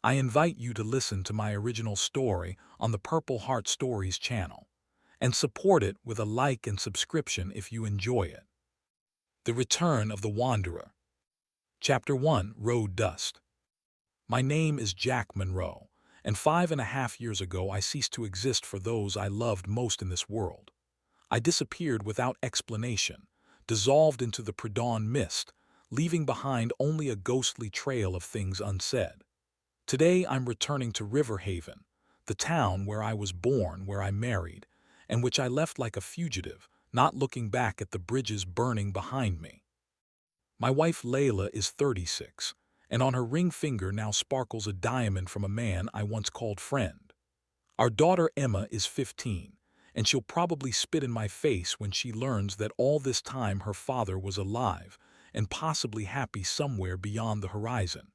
I invite you to listen to my original story on the Purple Heart Stories channel and support it with a like and subscription if you enjoy it. The Return of the Wanderer. Chapter 1, Road Dust. My name is Jack Monroe, and 5.5 years ago I ceased to exist for those I loved most in this world. I disappeared without explanation, dissolved into the pre-dawn mist, leaving behind only a ghostly trail of things unsaid. Today I'm returning to River Haven, the town where I was born, where I married, and which I left like a fugitive, not looking back at the bridges burning behind me. My wife Layla is 36, and on her ring finger now sparkles a diamond from a man I once called friend. Our daughter Emma is 15, and she'll probably spit in my face when she learns that all this time her father was alive and possibly happy somewhere beyond the horizon.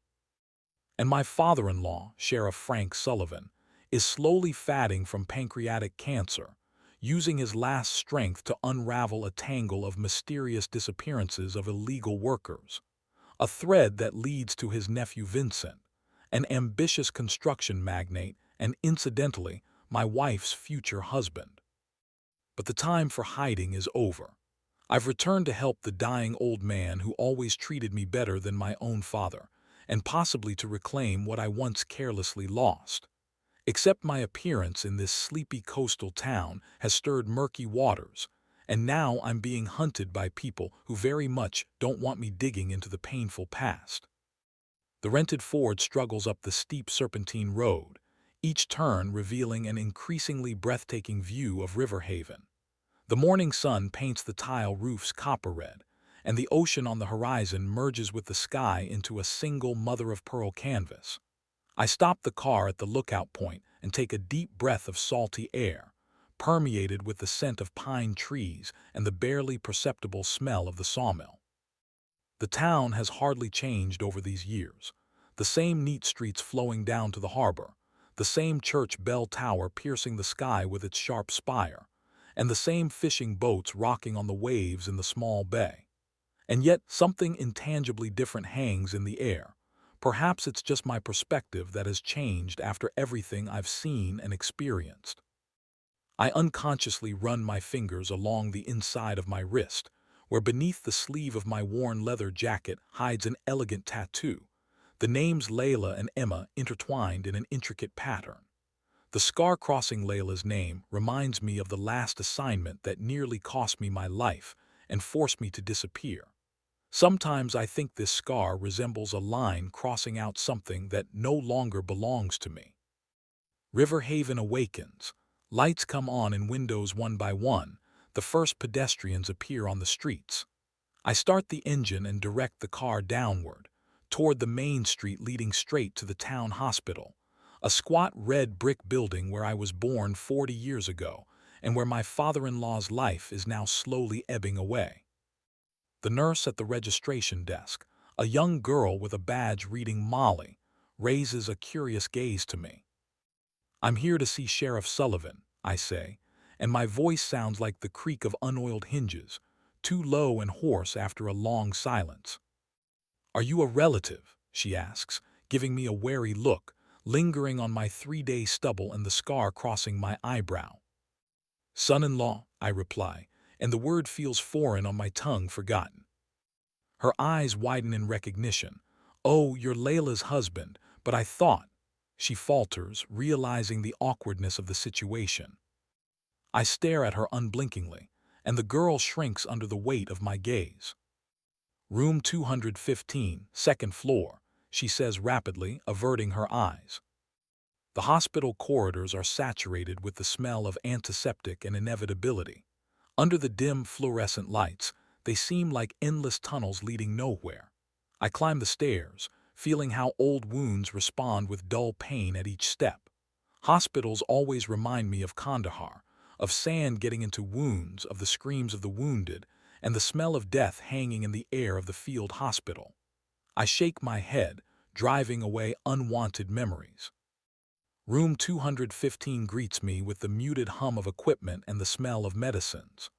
And my father-in-law, Sheriff Frank Sullivan, is slowly fatting from pancreatic cancer, using his last strength to unravel a tangle of mysterious disappearances of illegal workers, a thread that leads to his nephew Vincent, an ambitious construction magnate and, incidentally, my wife's future husband. But the time for hiding is over. I've returned to help the dying old man who always treated me better than my own father, and possibly to reclaim what I once carelessly lost. Except my appearance in this sleepy coastal town has stirred murky waters, and now I'm being hunted by people who very much don't want me digging into the painful past. The rented Ford struggles up the steep serpentine road, each turn revealing an increasingly breathtaking view of River Haven. The morning sun paints the tile roofs copper red, and the ocean on the horizon merges with the sky into a single mother-of-pearl canvas. I stop the car at the lookout point and take a deep breath of salty air, permeated with the scent of pine trees and the barely perceptible smell of the sawmill. The town has hardly changed over these years. The same neat streets flowing down to the harbor, the same church bell tower piercing the sky with its sharp spire, and the same fishing boats rocking on the waves in the small bay. And yet something intangibly different hangs in the air. Perhaps it's just my perspective that has changed after everything I've seen and experienced. I unconsciously run my fingers along the inside of my wrist, where beneath the sleeve of my worn leather jacket hides an elegant tattoo, the names Layla and Emma intertwined in an intricate pattern. The scar crossing Layla's name reminds me of the last assignment that nearly cost me my life and forced me to disappear. Sometimes I think this scar resembles a line crossing out something that no longer belongs to me. River Haven awakens. Lights come on in windows one by one. The first pedestrians appear on the streets. I start the engine and direct the car downward, toward the main street leading straight to the town hospital, a squat red brick building where I was born 40 years ago and where my father-in-law's life is now slowly ebbing away. The nurse at the registration desk, a young girl with a badge reading Molly, raises a curious gaze to me. "I'm here to see Sheriff Sullivan," I say, and my voice sounds like the creak of unoiled hinges, too low and hoarse after a long silence. "Are you a relative?" she asks, giving me a wary look, lingering on my 3-day stubble and the scar crossing my eyebrow. "Son-in-law," I reply, and the word feels foreign on my tongue, forgotten. Her eyes widen in recognition. "Oh, you're Layla's husband, but I thought—" She falters, realizing the awkwardness of the situation. I stare at her unblinkingly, and the girl shrinks under the weight of my gaze. "Room 215, second floor," she says rapidly, averting her eyes. The hospital corridors are saturated with the smell of antiseptic and inevitability. Under the dim fluorescent lights, they seem like endless tunnels leading nowhere. I climb the stairs, feeling how old wounds respond with dull pain at each step. Hospitals always remind me of Kandahar, of sand getting into wounds, of the screams of the wounded, and the smell of death hanging in the air of the field hospital. I shake my head, driving away unwanted memories. Room 215 greets me with the muted hum of equipment and the smell of medicines.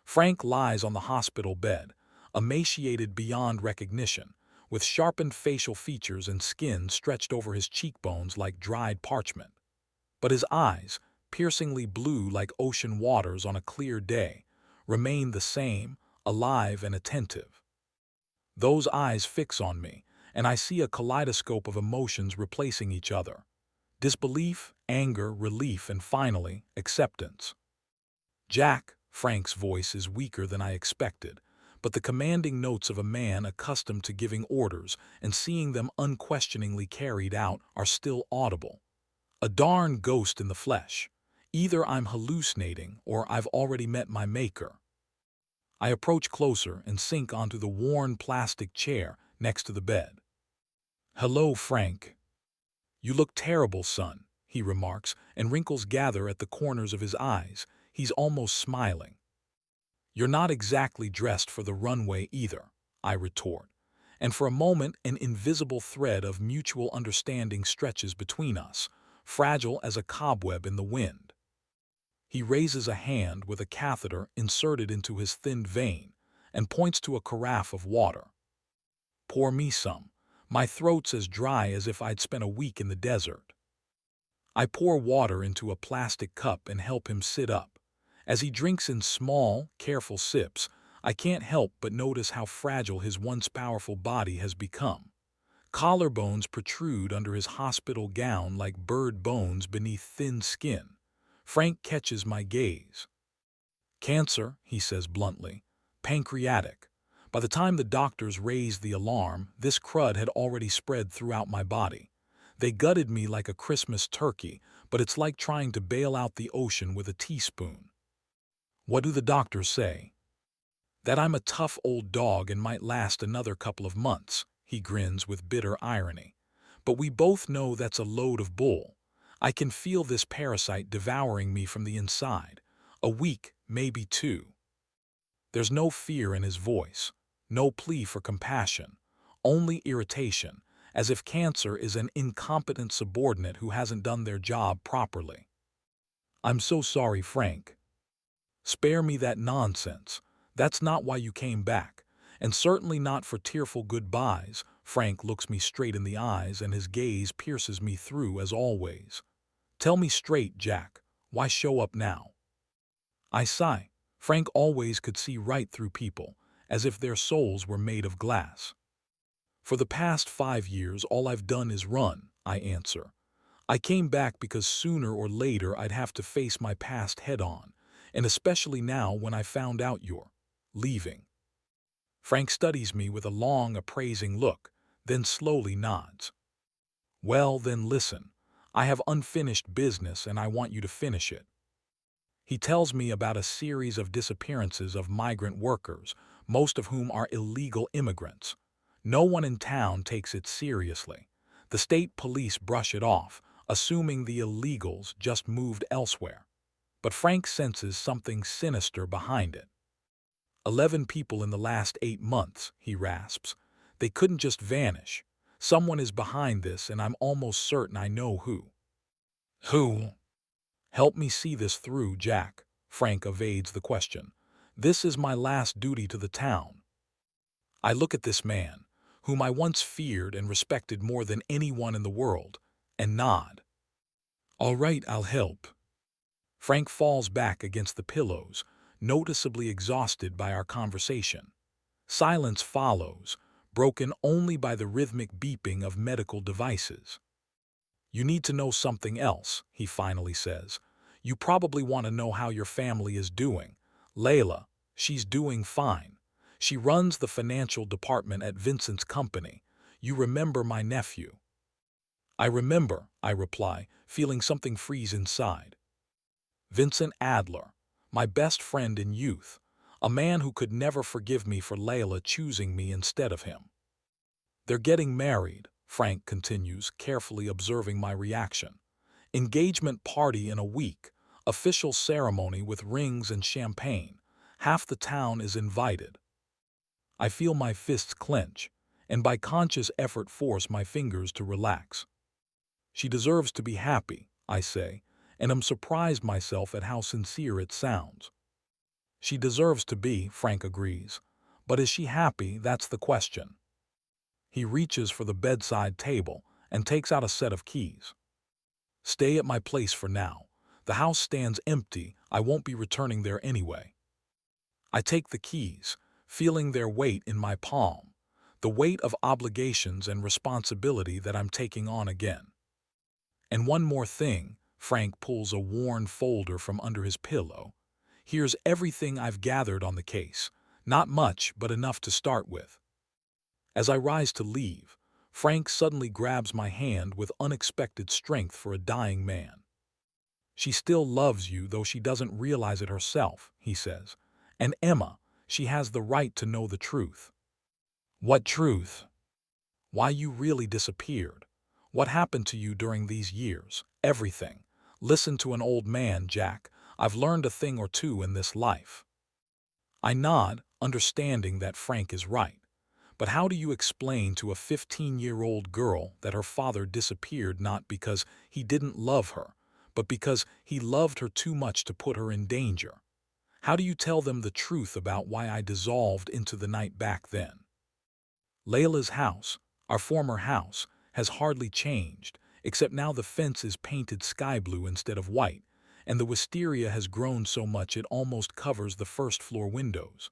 Frank lies on the hospital bed, emaciated beyond recognition, with sharpened facial features and skin stretched over his cheekbones like dried parchment. But his eyes, piercingly blue like ocean waters on a clear day, remain the same, alive and attentive. Those eyes fix on me, and I see a kaleidoscope of emotions replacing each other. Disbelief, anger, relief, and finally, acceptance. Jack, Frank's voice is weaker than I expected, but the commanding notes of a man accustomed to giving orders and seeing them unquestioningly carried out are still audible. A darn ghost in the flesh. Either I'm hallucinating or I've already met my maker. I approach closer and sink onto the worn plastic chair next to the bed. "Hello, Frank. You look terrible, son," he remarks, and wrinkles gather at the corners of his eyes. He's almost smiling. "You're not exactly dressed for the runway either," I retort, and for a moment an invisible thread of mutual understanding stretches between us, fragile as a cobweb in the wind. He raises a hand with a catheter inserted into his thinned vein and points to a carafe of water. "Pour me some. My throat's as dry as if I'd spent a week in the desert." I pour water into a plastic cup and help him sit up. As he drinks in small, careful sips, I can't help but notice how fragile his once powerful body has become. Collarbones protrude under his hospital gown like bird bones beneath thin skin. Frank catches my gaze. "Cancer," he says bluntly. "Pancreatic." By the time the doctors raised the alarm, this crud had already spread throughout my body. They gutted me like a Christmas turkey, but it's like trying to bail out the ocean with a teaspoon. "What do the doctors say?" "That I'm a tough old dog and might last another couple of months," he grins with bitter irony. "But we both know that's a load of bull. I can feel this parasite devouring me from the inside. A week, maybe two." There's no fear in his voice, no plea for compassion, only irritation, as if cancer is an incompetent subordinate who hasn't done their job properly. "I'm so sorry, Frank. Spare me that nonsense. That's not why you came back, and certainly not for tearful goodbyes." Frank looks me straight in the eyes and his gaze pierces me through as always. "Tell me straight, Jack, why show up now?" I sigh. Frank always could see right through people, as if their souls were made of glass. "For the past 5 years, all I've done is run," I answer. "I came back because sooner or later I'd have to face my past head-on, and especially now when I found out you're leaving." Frank studies me with a long, appraising look, then slowly nods. "Well, then listen. I have unfinished business and I want you to finish it." He tells me about a series of disappearances of migrant workers, most of whom are illegal immigrants. No one in town takes it seriously. The state police brush it off, assuming the illegals just moved elsewhere. But Frank senses something sinister behind it. 11 people in the last 8 months, he rasps. They couldn't just vanish. Someone is behind this, and I'm almost certain I know who. Who? "Help me see this through, Jack." Frank evades the question. "This is my last duty to the town." I look at this man, whom I once feared and respected more than anyone in the world, and nod. "All right, I'll help." Frank falls back against the pillows, noticeably exhausted by our conversation. Silence follows, broken only by the rhythmic beeping of medical devices. "You need to know something else," he finally says. "You probably want to know how your family is doing. Layla, she's doing fine. She runs the financial department at Vincent's company. You remember my nephew?" "I remember," I reply, feeling something freeze inside. "Vincent Adler, my best friend in youth, a man who could never forgive me for Layla choosing me instead of him." "They're getting married," Frank continues, carefully observing my reaction. "Engagement party in a week, official ceremony with rings and champagne. Half the town is invited." I feel my fists clench, and by conscious effort force my fingers to relax. "She deserves to be happy," I say, and am surprised myself at how sincere it sounds. "She deserves to be," Frank agrees. "But is she happy? That's the question." He reaches for the bedside table and takes out a set of keys. "Stay at my place for now. The house stands empty. I won't be returning there anyway." I take the keys, feeling their weight in my palm, the weight of obligations and responsibility that I'm taking on again. "And one more thing," Frank pulls a worn folder from under his pillow. "Here's everything I've gathered on the case. Not much, but enough to start with." As I rise to leave, Frank suddenly grabs my hand with unexpected strength for a dying man. "She still loves you, though she doesn't realize it herself," he says. "And Emma, she has the right to know the truth." "What truth?" "Why you really disappeared. What happened to you during these years. Everything. Listen to an old man, Jack. I've learned a thing or two in this life." I nod, understanding that Frank is right. But how do you explain to a 15-year-old girl that her father disappeared not because he didn't love her, but because he loved her too much to put her in danger? How do you tell them the truth about why I dissolved into the night back then? Layla's house, our former house, has hardly changed, except now the fence is painted sky blue instead of white, and the wisteria has grown so much it almost covers the first-floor windows.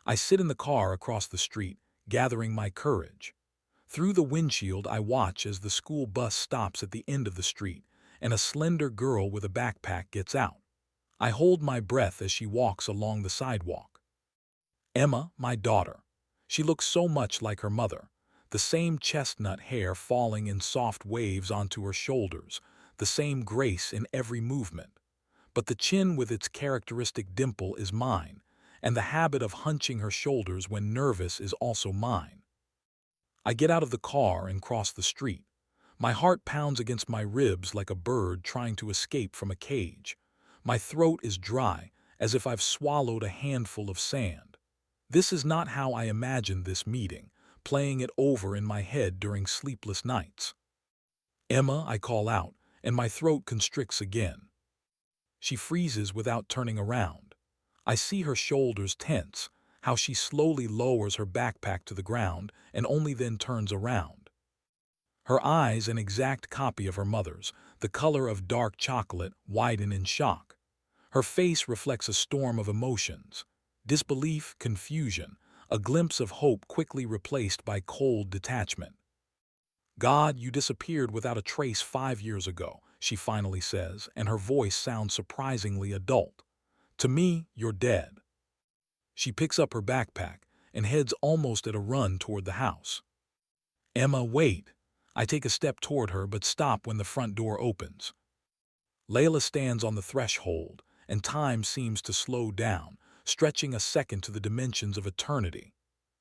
I sit in the car across the street, gathering my courage. Through the windshield I watch as the school bus stops at the end of the street, and a slender girl with a backpack gets out. I hold my breath as she walks along the sidewalk. Emma, my daughter. She looks so much like her mother, the same chestnut hair falling in soft waves onto her shoulders, the same grace in every movement. But the chin with its characteristic dimple is mine, and the habit of hunching her shoulders when nervous is also mine. I get out of the car and cross the street. My heart pounds against my ribs like a bird trying to escape from a cage. My throat is dry, as if I've swallowed a handful of sand. This is not how I imagined this meeting, playing it over in my head during sleepless nights. "Emma," I call out, and my throat constricts again. She freezes without turning around. I see her shoulders tense, how she slowly lowers her backpack to the ground and only then turns around. Her eyes, an exact copy of her mother's, the color of dark chocolate, widen in shock. Her face reflects a storm of emotions. Disbelief, confusion, a glimpse of hope quickly replaced by cold detachment. "God, you disappeared without a trace 5 years ago," she finally says, and her voice sounds surprisingly adult. "To me, you're dead." She picks up her backpack and heads almost at a run toward the house. "Emma, wait." I take a step toward her but stop when the front door opens. Layla stands on the threshold, and time seems to slow down, stretching a second to the dimensions of eternity.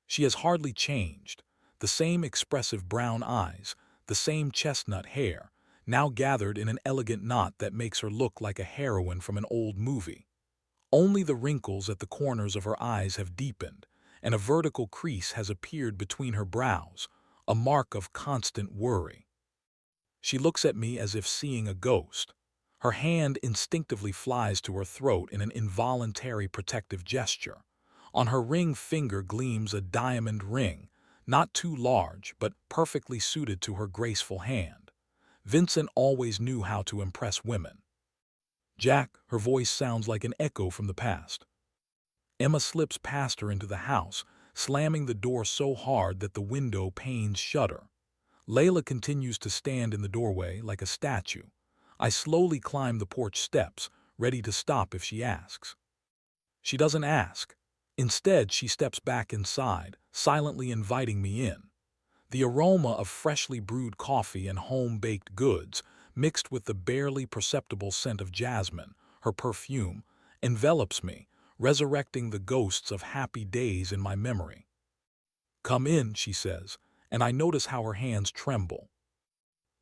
She has hardly changed. The same expressive brown eyes, the same chestnut hair, now gathered in an elegant knot that makes her look like a heroine from an old movie. Only the wrinkles at the corners of her eyes have deepened, and a vertical crease has appeared between her brows, a mark of constant worry. She looks at me as if seeing a ghost. Her hand instinctively flies to her throat in an involuntary protective gesture. On her ring finger gleams a diamond ring, not too large, but perfectly suited to her graceful hand. Vincent always knew how to impress women. "Jack," her voice sounds like an echo from the past. Emma slips past her into the house, slamming the door so hard that the window panes shudder. Layla continues to stand in the doorway like a statue. I slowly climb the porch steps, ready to stop if she asks. She doesn't ask. Instead, she steps back inside, silently inviting me in. The aroma of freshly brewed coffee and home-baked goods, mixed with the barely perceptible scent of jasmine, her perfume, envelops me, resurrecting the ghosts of happy days in my memory. "Come in," she says, and I notice how her hands tremble.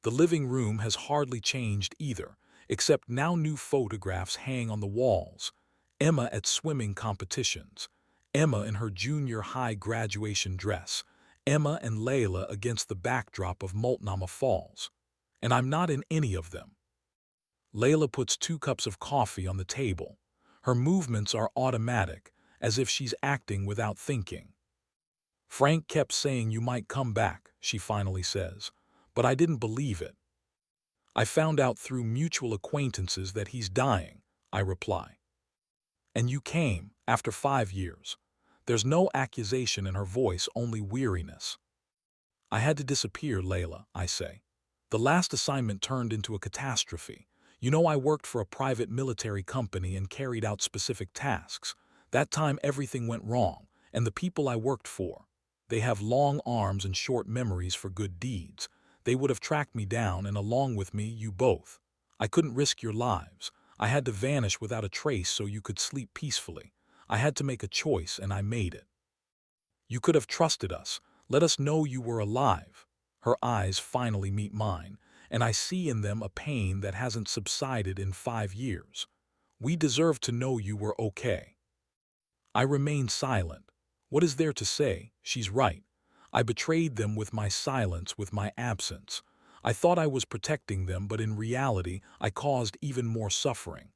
The living room has hardly changed either, except now new photographs hang on the walls. Emma at swimming competitions, Emma in her junior high graduation dress, Emma and Layla against the backdrop of Multnomah Falls. And I'm not in any of them. Layla puts 2 cups of coffee on the table. Her movements are automatic, as if she's acting without thinking. "Frank kept saying you might come back," she finally says, but I didn't believe it. I found out through mutual acquaintances that he's dying, I reply. And you came, after 5 years. There's no accusation in her voice, only weariness. I had to disappear, Layla, I say. The last assignment turned into a catastrophe. You know, I worked for a private military company and carried out specific tasks. That time everything went wrong, and the people I worked for, they have long arms and short memories for good deeds. They would have tracked me down, and along with me, you both. I couldn't risk your lives. I had to vanish without a trace so you could sleep peacefully. I had to make a choice, and I made it. You could have trusted us. Let us know you were alive. Her eyes finally meet mine, and I see in them a pain that hasn't subsided in 5 years. We deserve to know you were okay. I remain silent. What is there to say? She's right. I betrayed them with my silence, with my absence. I thought I was protecting them, but in reality, I caused even more suffering.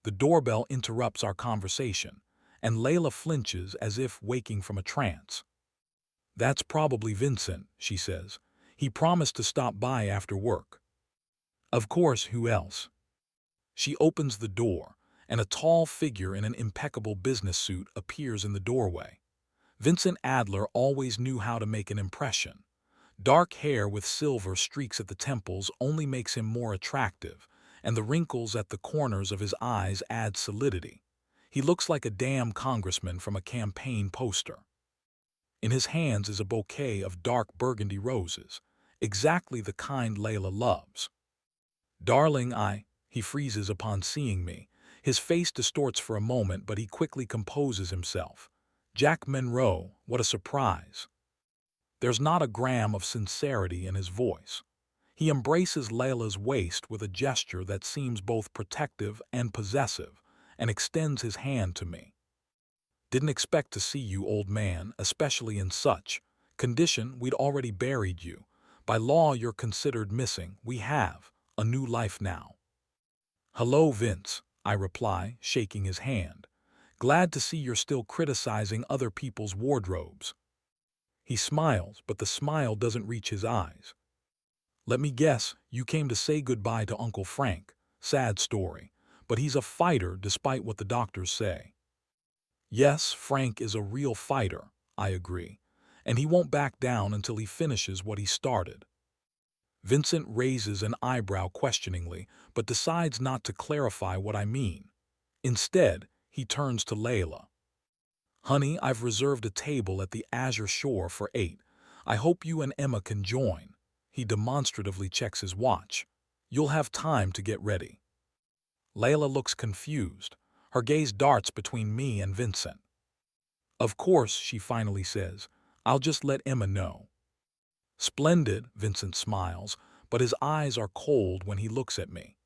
The doorbell interrupts our conversation, and Layla flinches as if waking from a trance. That's probably Vincent, she says. He promised to stop by after work. Of course, who else? She opens the door, and a tall figure in an impeccable business suit appears in the doorway. Vincent Adler always knew how to make an impression. Dark hair with silver streaks at the temples only makes him more attractive, and the wrinkles at the corners of his eyes add solidity. He looks like a damn congressman from a campaign poster. In his hands is a bouquet of dark burgundy roses, exactly the kind Layla loves. Darling, he freezes upon seeing me. His face distorts for a moment, but he quickly composes himself. Jack Monroe, what a surprise. There's not a gram of sincerity in his voice. He embraces Layla's waist with a gesture that seems both protective and possessive, and extends his hand to me. Didn't expect to see you, old man, especially in such condition. We'd already buried you. By law, you're considered missing. We have a new life now. Hello, Vince, I reply, shaking his hand. Glad to see you're still criticizing other people's wardrobes. He smiles, but the smile doesn't reach his eyes. Let me guess, you came to say goodbye to Uncle Frank. Sad story, but he's a fighter despite what the doctors say. Yes, Frank is a real fighter, I agree, and he won't back down until he finishes what he started. Vincent raises an eyebrow questioningly, but decides not to clarify what I mean. Instead, he turns to Layla. Honey, I've reserved a table at the Azure Shore for 8. I hope you and Emma can join. He demonstratively checks his watch. You'll have time to get ready. Layla looks confused. Her gaze darts between me and Vincent. Of course, she finally says. I'll just let Emma know. Splendid, Vincent smiles, but his eyes are cold when he looks at me.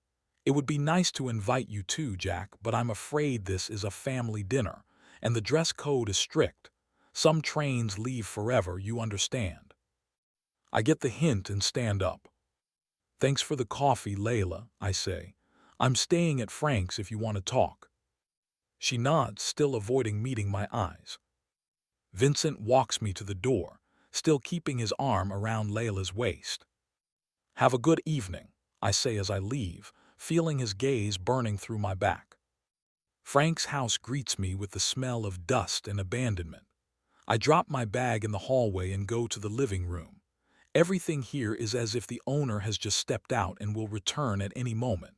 It would be nice to invite you too, Jack, but I'm afraid this is a family dinner, and the dress code is strict. Some trains leave forever, you understand. I get the hint and stand up. Thanks for the coffee, Layla, I say. I'm staying at Frank's if you want to talk. She nods, still avoiding meeting my eyes. Vincent walks me to the door, still keeping his arm around Layla's waist. Have a good evening, I say as I leave, feeling his gaze burning through my back. Frank's house greets me with the smell of dust and abandonment. I drop my bag in the hallway and go to the living room. Everything here is as if the owner has just stepped out and will return at any moment.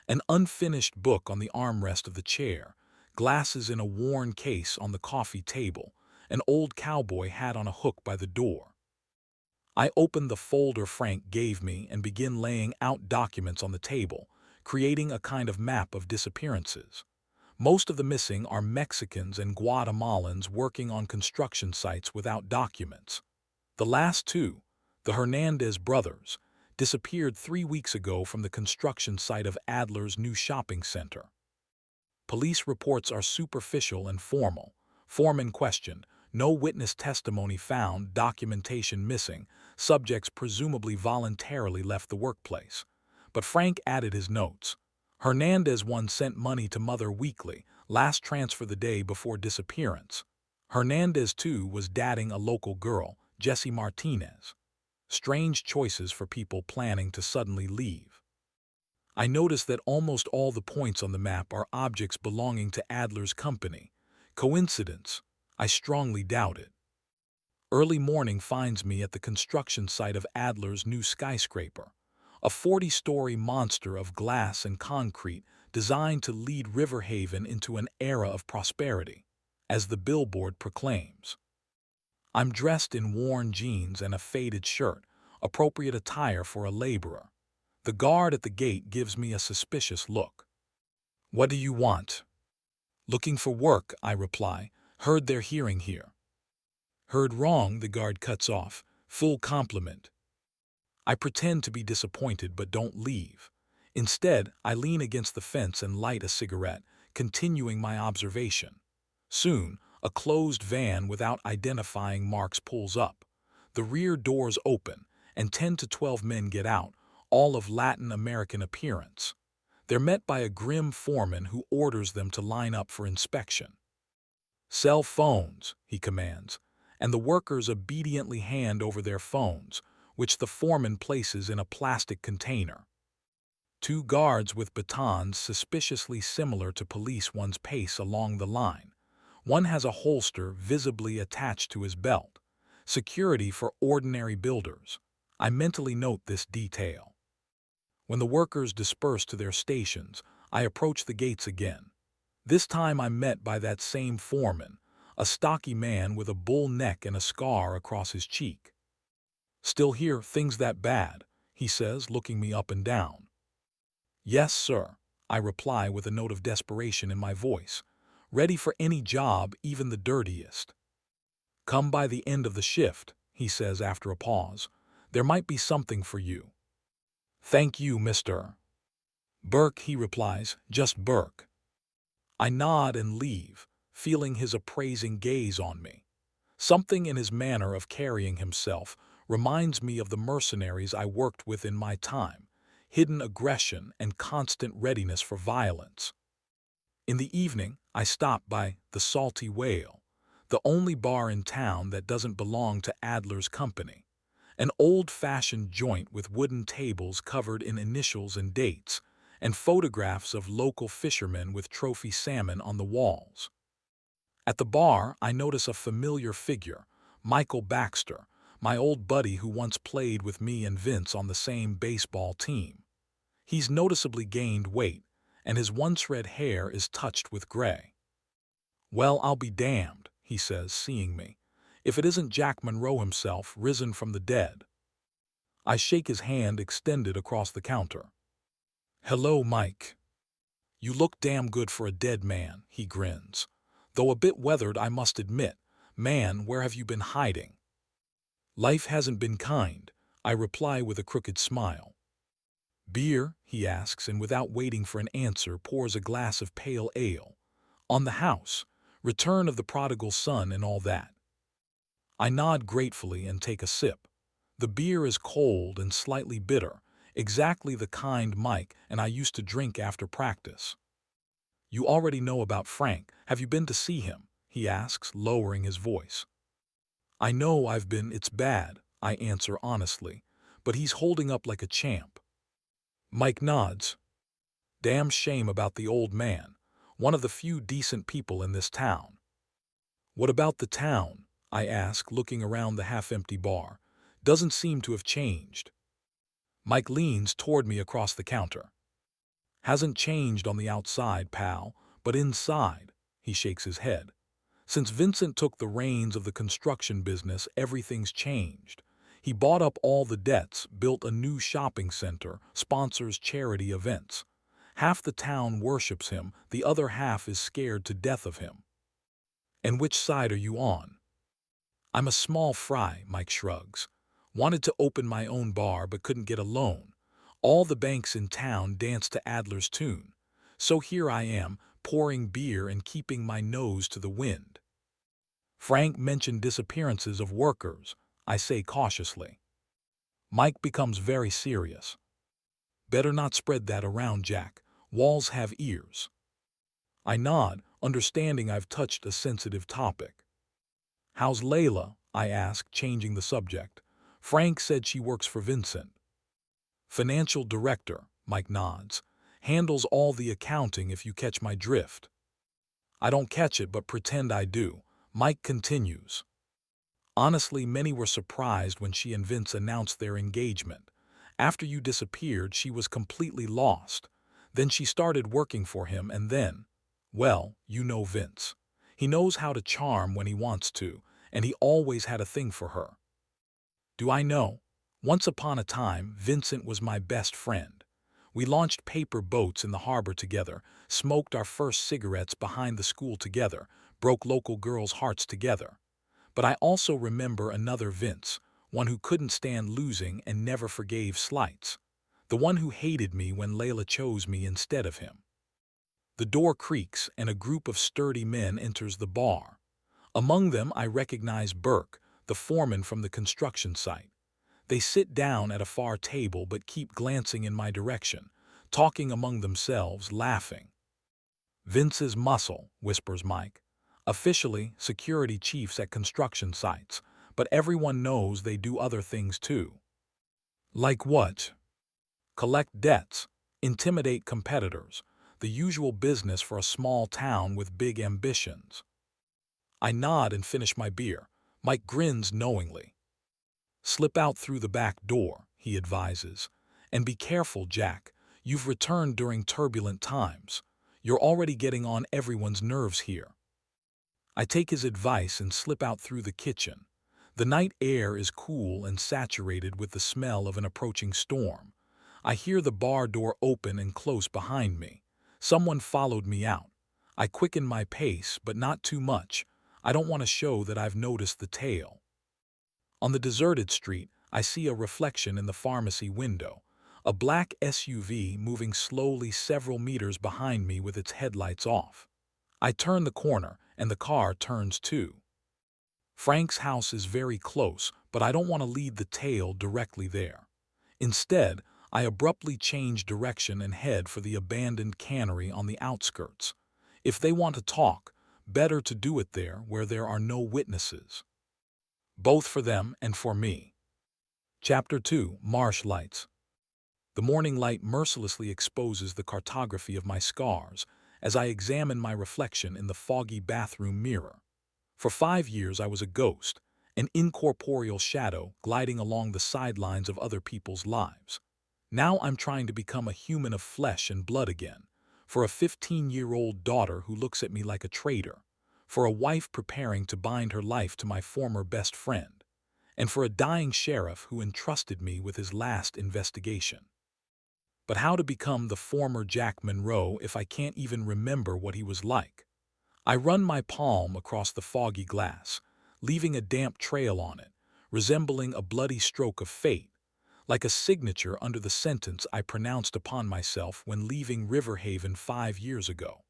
An unfinished book on the armrest of the chair, glasses in a worn case on the coffee table, an old cowboy hat on a hook by the door. I open the folder Frank gave me and begin laying out documents on the table, creating a kind of map of disappearances. Most of the missing are Mexicans and Guatemalans working on construction sites without documents. The last two, the Hernandez brothers, disappeared 3 weeks ago from the construction site of Adler's new shopping center. Police reports are superficial and formal. Foreman questioned, no witness testimony found, documentation missing, subjects presumably voluntarily left the workplace. But Frank added his notes. Hernandez once sent money to Mother weekly, last transfer the day before disappearance. Hernandez, too, was dating a local girl, Jesse Martinez. Strange choices for people planning to suddenly leave. I notice that almost all the points on the map are objects belonging to Adler's company. Coincidence? I strongly doubt it. Early morning finds me at the construction site of Adler's new skyscraper, a 40-story monster of glass and concrete designed to lead Riverhaven into an era of prosperity, as the billboard proclaims. I'm dressed in worn jeans and a faded shirt, appropriate attire for a laborer. The guard at the gate gives me a suspicious look. "What do you want?" "Looking for work," I reply. "Heard they're hearing here." "Heard wrong," the guard cuts off. "Full compliment." I pretend to be disappointed but don't leave. Instead, I lean against the fence and light a cigarette, continuing my observation. Soon, a closed van without identifying marks pulls up. The rear doors open, and 10 to 12 men get out, all of Latin American appearance. They're met by a grim foreman who orders them to line up for inspection. "Cell phones," he commands, and the workers obediently hand over their phones, which the foreman places in a plastic container. Two guards with batons suspiciously similar to police one's pace along the line. One has a holster visibly attached to his belt. Security for ordinary builders. I mentally note this detail. When the workers disperse to their stations, I approach the gates again. This time I'm met by that same foreman, a stocky man with a bull neck and a scar across his cheek. "Still here, things that bad?" he says, looking me up and down. "Yes, sir," I reply with a note of desperation in my voice. "Ready for any job, even the dirtiest." "Come by the end of the shift," he says after a pause. "There might be something for you." "Thank you, Mr. Burke," he replies, "just Burke." I nod and leave, feeling his appraising gaze on me. Something in his manner of carrying himself reminds me of the mercenaries I worked with in my time, hidden aggression and constant readiness for violence. In the evening, I stop by the Salty Whale, the only bar in town that doesn't belong to Adler's company. An old-fashioned joint with wooden tables covered in initials and dates, and photographs of local fishermen with trophy salmon on the walls. At the bar, I notice a familiar figure, Michael Baxter, my old buddy who once played with me and Vince on the same baseball team. He's noticeably gained weight, and his once red hair is touched with gray. "Well, I'll be damned," he says, seeing me, "if it isn't Jack Monroe himself, risen from the dead." I shake his hand extended across the counter. "Hello, Mike. You look damn good for a dead man," he grins. "Though a bit weathered, I must admit. Man, where have you been hiding?" "Life hasn't been kind," I reply with a crooked smile. "Beer?" he asks, and without waiting for an answer pours a glass of pale ale. "On the house, return of the prodigal son and all that." I nod gratefully and take a sip. The beer is cold and slightly bitter, exactly the kind Mike and I used to drink after practice. "You already know about Frank. Have you been to see him?" he asks, lowering his voice. "I know I've been. It's bad," I answer honestly, "but he's holding up like a champ." Mike nods. "Damn shame about the old man. One of the few decent people in this town." "What about the town?" I ask, looking around the half-empty bar. "Doesn't seem to have changed." Mike leans toward me across the counter. "Hasn't changed on the outside, pal, but inside," he shakes his head. "Since Vincent took the reins of the construction business, everything's changed. He bought up all the debts, built a new shopping center, sponsors charity events. Half the town worships him, the other half is scared to death of him." "And which side are you on?" "I'm a small fry," Mike shrugs. "Wanted to open my own bar but couldn't get a loan. All the banks in town dance to Adler's tune. So here I am, pouring beer and keeping my nose to the wind." "Frank mentioned disappearances of workers," I say cautiously. Mike becomes very serious. "Better not spread that around, Jack. Walls have ears." I nod, understanding I've touched a sensitive topic. "How's Layla?" I ask, changing the subject. Frank said she works for Vincent. Financial director, Mike nods. Handles all the accounting if you catch my drift. I don't catch it but pretend I do. Mike continues. Honestly, many were surprised when she and Vince announced their engagement. After you disappeared, she was completely lost. Then she started working for him and then, well, you know Vince. He knows how to charm when he wants to, and he always had a thing for her. Do I know? Once upon a time, Vincent was my best friend. We launched paper boats in the harbor together, smoked our first cigarettes behind the school together, broke local girls' hearts together. But I also remember another Vince, one who couldn't stand losing and never forgave slights. The one who hated me when Layla chose me instead of him. The door creaks and a group of sturdy men enters the bar. Among them I recognize Burke, the foreman from the construction site. They sit down at a far table but keep glancing in my direction, talking among themselves, laughing. Vince's muscle, whispers Mike. Officially, security chiefs at construction sites, but everyone knows they do other things too. Like what? Collect debts, intimidate competitors, the usual business for a small town with big ambitions. I nod and finish my beer. Mike grins knowingly. Slip out through the back door, he advises. And be careful, Jack. You've returned during turbulent times. You're already getting on everyone's nerves here. I take his advice and slip out through the kitchen. The night air is cool and saturated with the smell of an approaching storm. I hear the bar door open and close behind me. Someone followed me out. I quicken my pace, but not too much. I don't want to show that I've noticed the tail. On the deserted street, I see a reflection in the pharmacy window. A black SUV moving slowly several meters behind me with its headlights off. I turn the corner, and the car turns too. Frank's house is very close, but I don't want to lead the tale directly there. Instead, I abruptly change direction and head for the abandoned cannery on the outskirts. If they want to talk, better to do it there where there are no witnesses. Both for them and for me. Chapter 2: Marsh Lights. The morning light mercilessly exposes the cartography of my scars as I examine my reflection in the foggy bathroom mirror. For 5 years I was a ghost, an incorporeal shadow gliding along the sidelines of other people's lives. Now I'm trying to become a human of flesh and blood again, for a 15-year-old daughter who looks at me like a traitor, for a wife preparing to bind her life to my former best friend, and for a dying sheriff who entrusted me with his last investigation. But how to become the former Jack Monroe if I can't even remember what he was like? I run my palm across the foggy glass, leaving a damp trail on it, resembling a bloody stroke of fate, like a signature under the sentence I pronounced upon myself when leaving Riverhaven 5 years ago.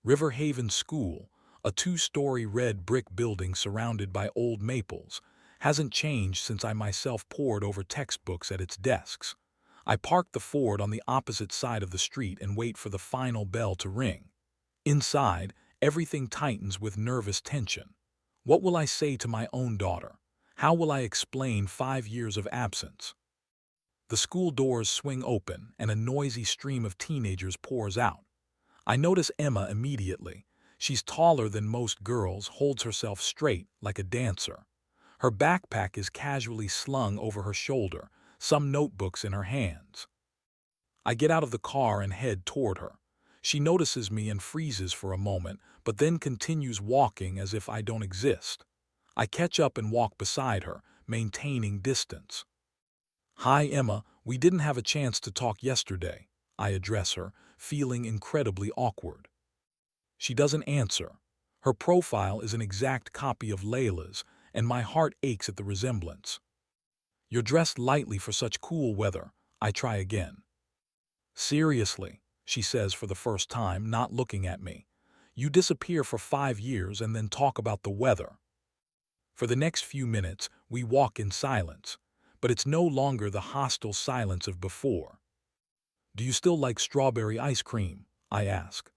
Riverhaven School, a 2-story red brick building surrounded by old maples, hasn't changed since I myself pored over textbooks at its desks. I park the Ford on the opposite side of the street and wait for the final bell to ring. Inside, everything tightens with nervous tension. What will I say to my own daughter? How will I explain 5 years of absence? The school doors swing open and a noisy stream of teenagers pours out. I notice Emma immediately. She's taller than most girls, holds herself straight like a dancer. Her backpack is casually slung over her shoulder, some notebooks in her hands. I get out of the car and head toward her. She notices me and freezes for a moment, but then continues walking as if I don't exist. I catch up and walk beside her, maintaining distance. Hi, Emma, we didn't have a chance to talk yesterday. I address her, feeling incredibly awkward. She doesn't answer. Her profile is an exact copy of Layla's, and my heart aches at the resemblance. You're dressed lightly for such cool weather. I try again. Seriously, she says for the first time, not looking at me. You disappear for 5 years and then talk about the weather. For the next few minutes, we walk in silence, but it's no longer the hostile silence of before. Do you still like strawberry ice cream? I ask.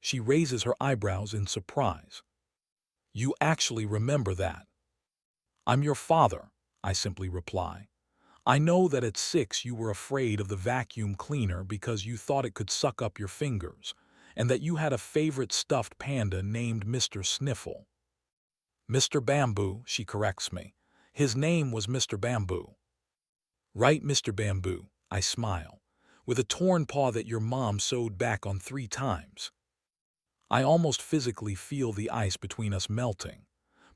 She raises her eyebrows in surprise. You actually remember that? I'm your father, I simply reply. I know that at 6 you were afraid of the vacuum cleaner because you thought it could suck up your fingers, and that you had a favorite stuffed panda named Mr. Sniffle. Mr. Bamboo, she corrects me. His name was Mr. Bamboo. Right, Mr. Bamboo, I smile, with a torn paw that your mom sewed back on 3 times. I almost physically feel the ice between us melting.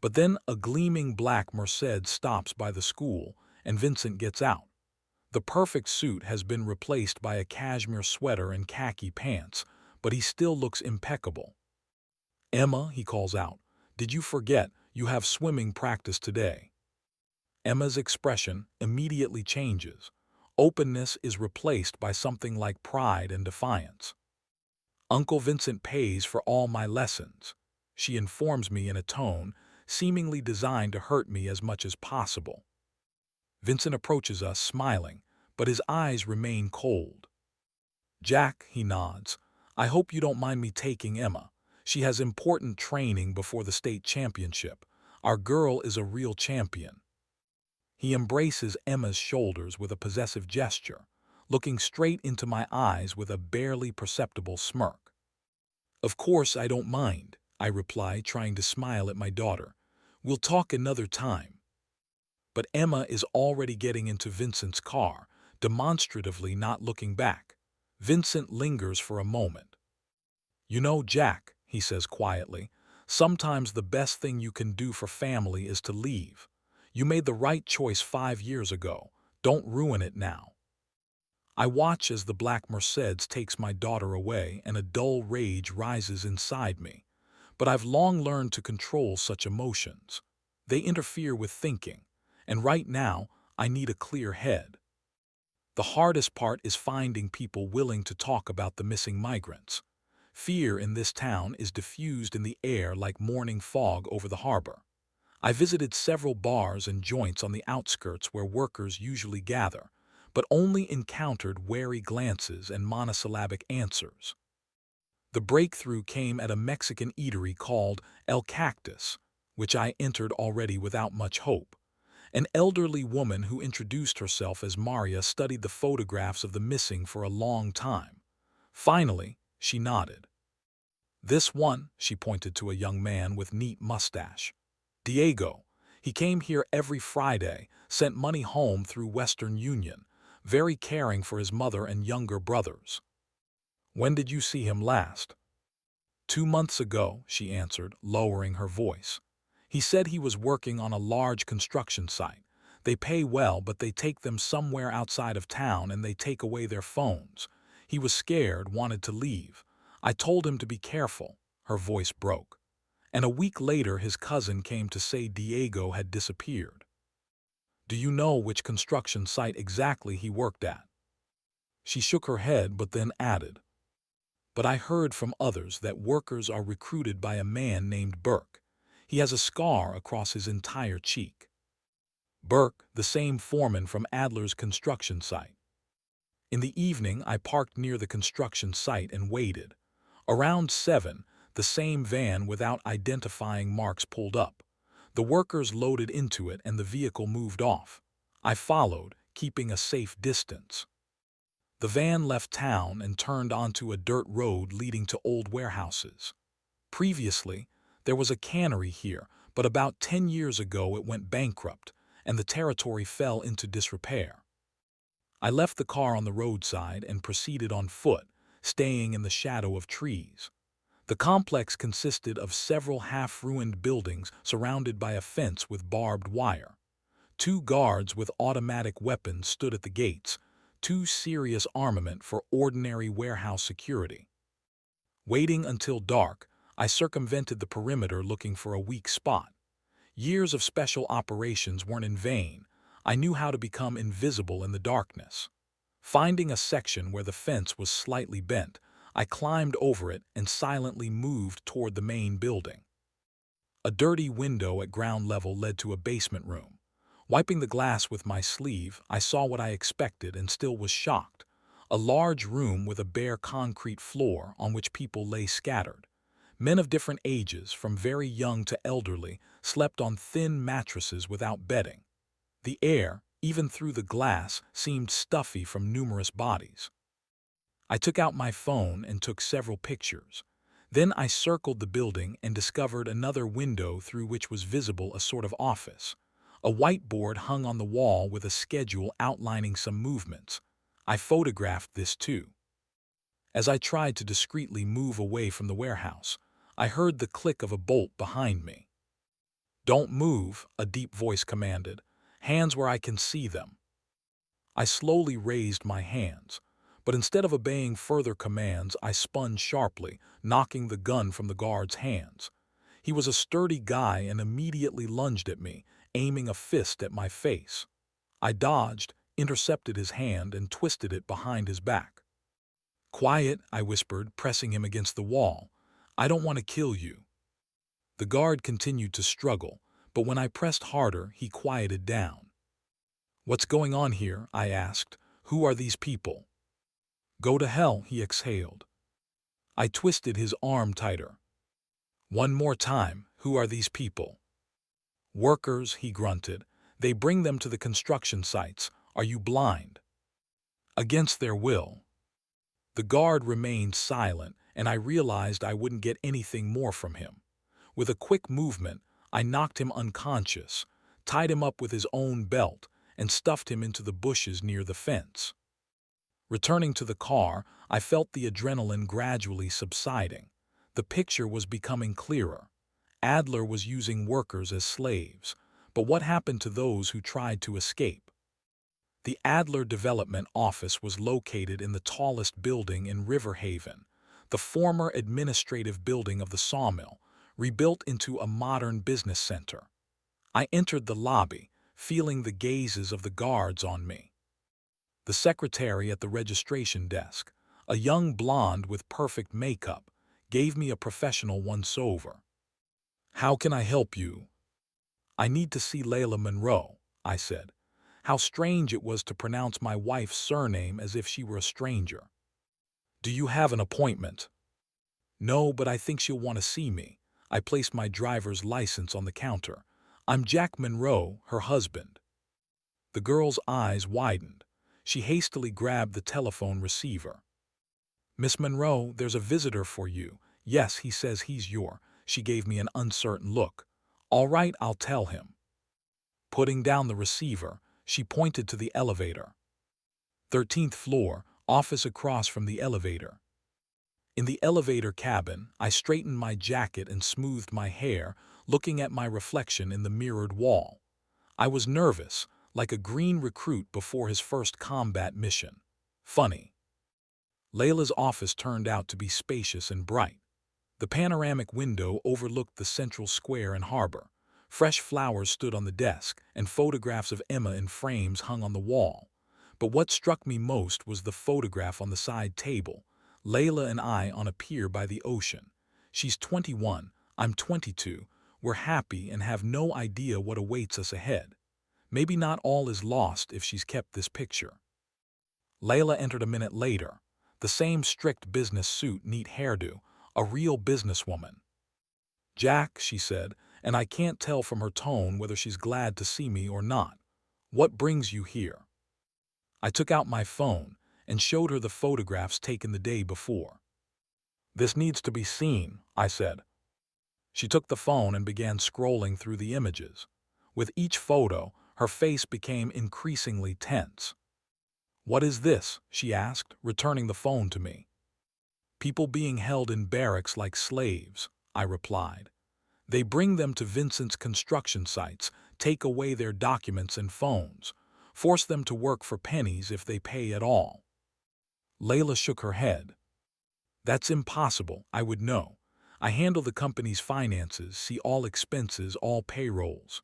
But then a gleaming black Merced stops by the school, and Vincent gets out. The perfect suit has been replaced by a cashmere sweater and khaki pants, but he still looks impeccable. Emma, he calls out, did you forget you have swimming practice today? Emma's expression immediately changes. Openness is replaced by something like pride and defiance. Uncle Vincent pays for all my lessons, she informs me in a tone seemingly designed to hurt me as much as possible. Vincent approaches us, smiling, but his eyes remain cold. Jack, he nods, I hope you don't mind me taking Emma. She has important training before the state championship. Our girl is a real champion. He embraces Emma's shoulders with a possessive gesture, looking straight into my eyes with a barely perceptible smirk. Of course I don't mind, I reply, trying to smile at my daughter. We'll talk another time. But Emma is already getting into Vincent's car, demonstratively not looking back. Vincent lingers for a moment. You know, Jack, he says quietly, sometimes the best thing you can do for family is to leave. You made the right choice 5 years ago. Don't ruin it now. I watch as the black Mercedes takes my daughter away and a dull rage rises inside me. But I've long learned to control such emotions. They interfere with thinking, and right now I need a clear head. The hardest part is finding people willing to talk about the missing migrants. Fear in this town is diffused in the air like morning fog over the harbor. I visited several bars and joints on the outskirts where workers usually gather, but only encountered wary glances and monosyllabic answers. The breakthrough came at a Mexican eatery called El Cactus, which I entered already without much hope. An elderly woman who introduced herself as Maria studied the photographs of the missing for a long time. Finally, she nodded. This one, she pointed to a young man with neat mustache. Diego. He came here every Friday, sent money home through Western Union, very caring for his mother and younger brothers. When did you see him last? 2 months ago, she answered, lowering her voice. He said he was working on a large construction site. They pay well, but they take them somewhere outside of town and they take away their phones. He was scared, wanted to leave. I told him to be careful. Her voice broke. And a week later his cousin came to say Diego had disappeared. Do you know which construction site exactly he worked at? She shook her head but then added, but I heard from others that workers are recruited by a man named Burke. He has a scar across his entire cheek. Burke, the same foreman from Adler's construction site. In the evening, I parked near the construction site and waited. Around 7, the same van without identifying marks pulled up. The workers loaded into it and the vehicle moved off. I followed, keeping a safe distance. The van left town and turned onto a dirt road leading to old warehouses. Previously, there was a cannery here, but about 10 years ago it went bankrupt, and the territory fell into disrepair. I left the car on the roadside and proceeded on foot, staying in the shadow of trees. The complex consisted of several half-ruined buildings surrounded by a fence with barbed wire. 2 guards with automatic weapons stood at the gates, too serious armament for ordinary warehouse security. Waiting until dark, I circumvented the perimeter looking for a weak spot. Years of special operations weren't in vain. I knew how to become invisible in the darkness. Finding a section where the fence was slightly bent, I climbed over it and silently moved toward the main building. A dirty window at ground level led to a basement room. Wiping the glass with my sleeve, I saw what I expected and still was shocked. A large room with a bare concrete floor on which people lay scattered. Men of different ages, from very young to elderly, slept on thin mattresses without bedding. The air, even through the glass, seemed stuffy from numerous bodies. I took out my phone and took several pictures. Then I circled the building and discovered another window through which was visible a sort of office. A whiteboard hung on the wall with a schedule outlining some movements. I photographed this too. As I tried to discreetly move away from the warehouse, I heard the click of a bolt behind me. "Don't move," a deep voice commanded. "Hands where I can see them." I slowly raised my hands, but instead of obeying further commands, I spun sharply, knocking the gun from the guard's hands. He was a sturdy guy and immediately lunged at me, aiming a fist at my face. I dodged, intercepted his hand, and twisted it behind his back. "Quiet," I whispered, pressing him against the wall. "I don't want to kill you." The guard continued to struggle, but when I pressed harder, he quieted down. "What's going on here?" I asked. "Who are these people?" "Go to hell," he exhaled. I twisted his arm tighter. "One more time, who are these people?" "Workers," he grunted. "They bring them to the construction sites. Are you blind?" "Against their will." The guard remained silent, and I realized I wouldn't get anything more from him. With a quick movement, I knocked him unconscious, tied him up with his own belt, and stuffed him into the bushes near the fence. Returning to the car, I felt the adrenaline gradually subsiding. The picture was becoming clearer. Adler was using workers as slaves, but what happened to those who tried to escape? The Adler Development Office was located in the tallest building in River Haven, the former administrative building of the sawmill, rebuilt into a modern business center. I entered the lobby, feeling the gazes of the guards on me. The secretary at the registration desk, a young blonde with perfect makeup, gave me a professional once-over. "How can I help you?" "I need to see Layla Monroe," I said. How strange it was to pronounce my wife's surname as if she were a stranger. "Do you have an appointment?" "No, but I think she'll want to see me." I placed my driver's license on the counter. "I'm Jack Monroe, her husband." The girl's eyes widened. She hastily grabbed the telephone receiver. "Miss Monroe, there's a visitor for you. Yes, he says he's your—" She gave me an uncertain look. "All right, I'll tell him." Putting down the receiver, she pointed to the elevator. 13th floor, office across from the elevator. In the elevator cabin, I straightened my jacket and smoothed my hair, looking at my reflection in the mirrored wall. I was nervous, like a green recruit before his first combat mission. Funny. Layla's office turned out to be spacious and bright. The panoramic window overlooked the central square and harbor. Fresh flowers stood on the desk, and photographs of Emma in frames hung on the wall. But what struck me most was the photograph on the side table. Layla and I on a pier by the ocean. She's 21, I'm 22. We're happy and have no idea what awaits us ahead. Maybe not all is lost if she's kept this picture. Layla entered a minute later. The same strict business suit, neat hairdo, a real businesswoman. "Jack," she said, and I can't tell from her tone whether she's glad to see me or not. "What brings you here?" I took out my phone and showed her the photographs taken the day before. "This needs to be seen," I said. She took the phone and began scrolling through the images. With each photo, her face became increasingly tense. "What is this?" she asked, returning the phone to me. "People being held in barracks like slaves," I replied. "They bring them to Vincent's construction sites, take away their documents and phones, force them to work for pennies if they pay at all." Layla shook her head. "That's impossible, I would know. I handle the company's finances, see all expenses, all payrolls."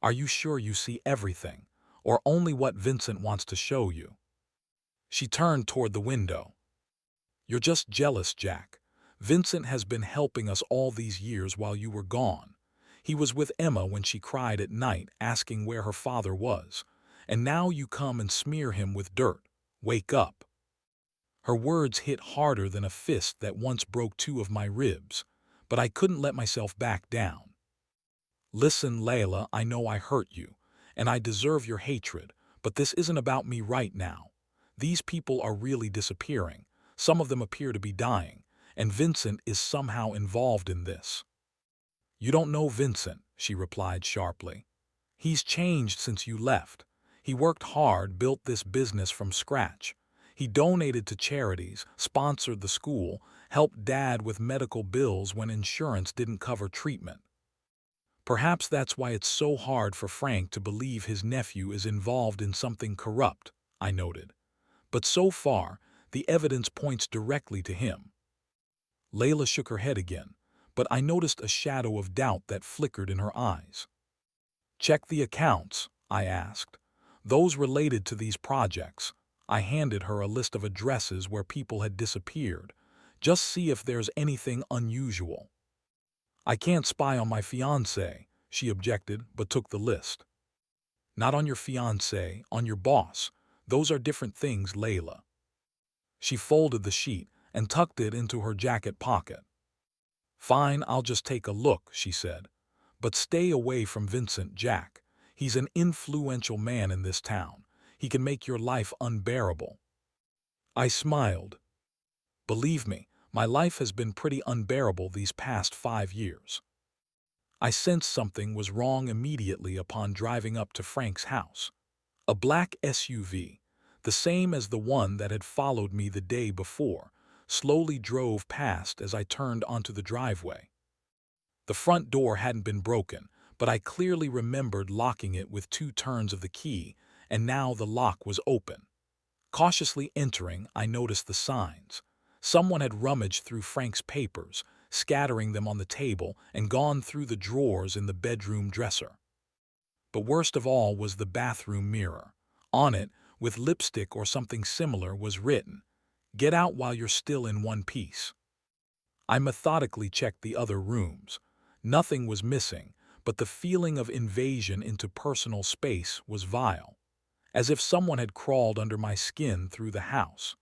"Are you sure you see everything, or only what Vincent wants to show you?" She turned toward the window. "You're just jealous, Jack. Vincent has been helping us all these years while you were gone. He was with Emma when she cried at night, asking where her father was. And now you come and smear him with dirt. Wake up." Her words hit harder than a fist that once broke two of my ribs. but I couldn't let myself back down. Listen, Layla, I know I hurt you, and I deserve your hatred, but this isn't about me right now. These people are really disappearing. Some of them appear to be dying, and Vincent is somehow involved in this. You don't know Vincent, she replied sharply. He's changed since you left. He worked hard, built this business from scratch. He donated to charities, sponsored the school, helped Dad with medical bills when insurance didn't cover treatment. Perhaps that's why it's so hard for Frank to believe his nephew is involved in something corrupt, I noted. But so far, the evidence points directly to him. Layla shook her head again, but I noticed a shadow of doubt that flickered in her eyes. Check the accounts, I asked. Those related to these projects. I handed her a list of addresses where people had disappeared. Just see if there's anything unusual. I can't spy on my fiancé, she objected, but took the list. Not on your fiancé, on your boss. Those are different things, Layla. She folded the sheet and tucked it into her jacket pocket. Fine, I'll just take a look, she said. But stay away from Vincent, Jack. He's an influential man in this town. He can make your life unbearable. I smiled. Believe me, my life has been pretty unbearable these past 5 years. I sensed something was wrong immediately upon driving up to Frank's house. A black SUV, the same as the one that had followed me the day before, slowly drove past as I turned onto the driveway. The front door hadn't been broken, but I clearly remembered locking it with 2 turns of the key, and now the lock was open. Cautiously entering, I noticed the signs. Someone had rummaged through Frank's papers, scattering them on the table, and gone through the drawers in the bedroom dresser. But worst of all was the bathroom mirror. On it, with lipstick or something similar, was written, "Get out while you're still in one piece." I methodically checked the other rooms. Nothing was missing, but the feeling of invasion into personal space was vile, as if someone had crawled under my skin through the house.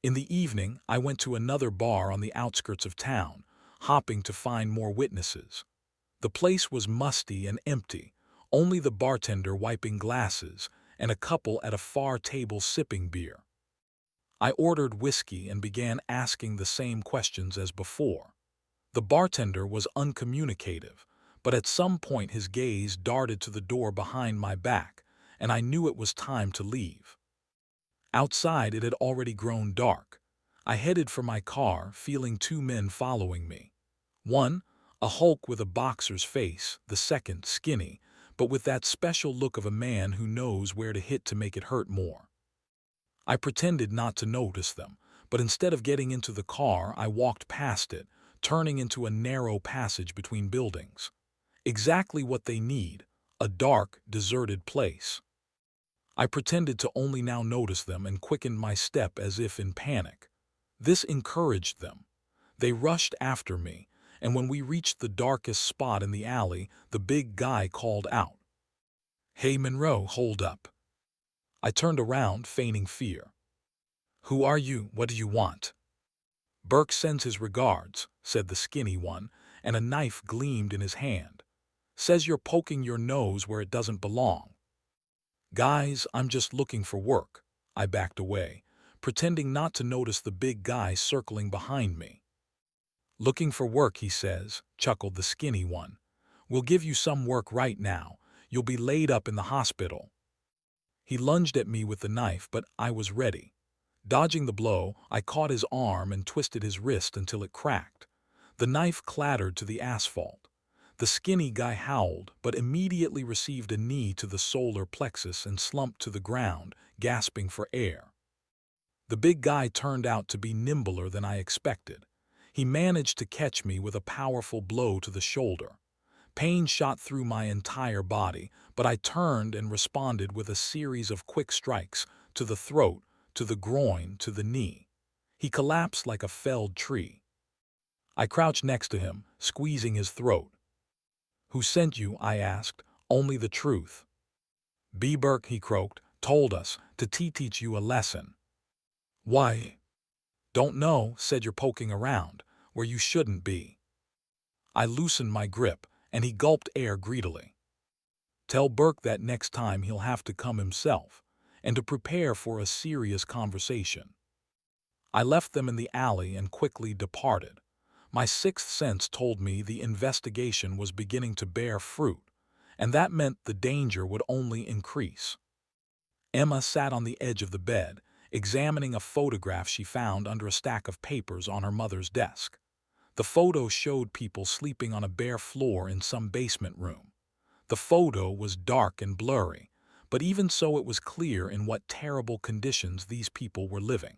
In the evening, I went to another bar on the outskirts of town, hoping to find more witnesses. The place was musty and empty, only the bartender wiping glasses and a couple at a far table sipping beer. I ordered whiskey and began asking the same questions as before. The bartender was uncommunicative, but at some point his gaze darted to the door behind my back, and I knew it was time to leave. Outside it had already grown dark. I headed for my car, feeling 2 men following me. One, a hulk with a boxer's face, the second, skinny, but with that special look of a man who knows where to hit to make it hurt more. I pretended not to notice them, but instead of getting into the car, I walked past it, turning into a narrow passage between buildings. Exactly what they need, a dark, deserted place. I pretended to only now notice them and quickened my step as if in panic. This encouraged them. They rushed after me, and when we reached the darkest spot in the alley, the big guy called out, "Hey Monroe, hold up." I turned around, feigning fear. "Who are you? What do you want?" "Burke sends his regards," said the skinny one, and a knife gleamed in his hand. "Says you're poking your nose where it doesn't belong." "Guys, I'm just looking for work." I backed away, pretending not to notice the big guy circling behind me. "Looking for work, he says," chuckled the skinny one. "We'll give you some work right now. You'll be laid up in the hospital." He lunged at me with the knife, but I was ready. Dodging the blow, I caught his arm and twisted his wrist until it cracked. The knife clattered to the asphalt. The skinny guy howled, but immediately received a knee to the solar plexus and slumped to the ground, gasping for air. The big guy turned out to be nimbler than I expected. He managed to catch me with a powerful blow to the shoulder. Pain shot through my entire body, but I turned and responded with a series of quick strikes to the throat, to the groin, to the knee. He collapsed like a felled tree. I crouched next to him, squeezing his throat. "Who sent you?" I asked. "Only the truth." "B. Burke," he croaked, "told us to teach you a lesson." "Why?" "Don't know, said you're poking around where you shouldn't be." I loosened my grip, and he gulped air greedily. Tell Burke that next time he'll have to come himself, and to prepare for a serious conversation. I left them in the alley and quickly departed. My sixth sense told me the investigation was beginning to bear fruit, and that meant the danger would only increase. Emma sat on the edge of the bed, examining a photograph she found under a stack of papers on her mother's desk. The photo showed people sleeping on a bare floor in some basement room. The photo was dark and blurry, but even so it was clear in what terrible conditions these people were living.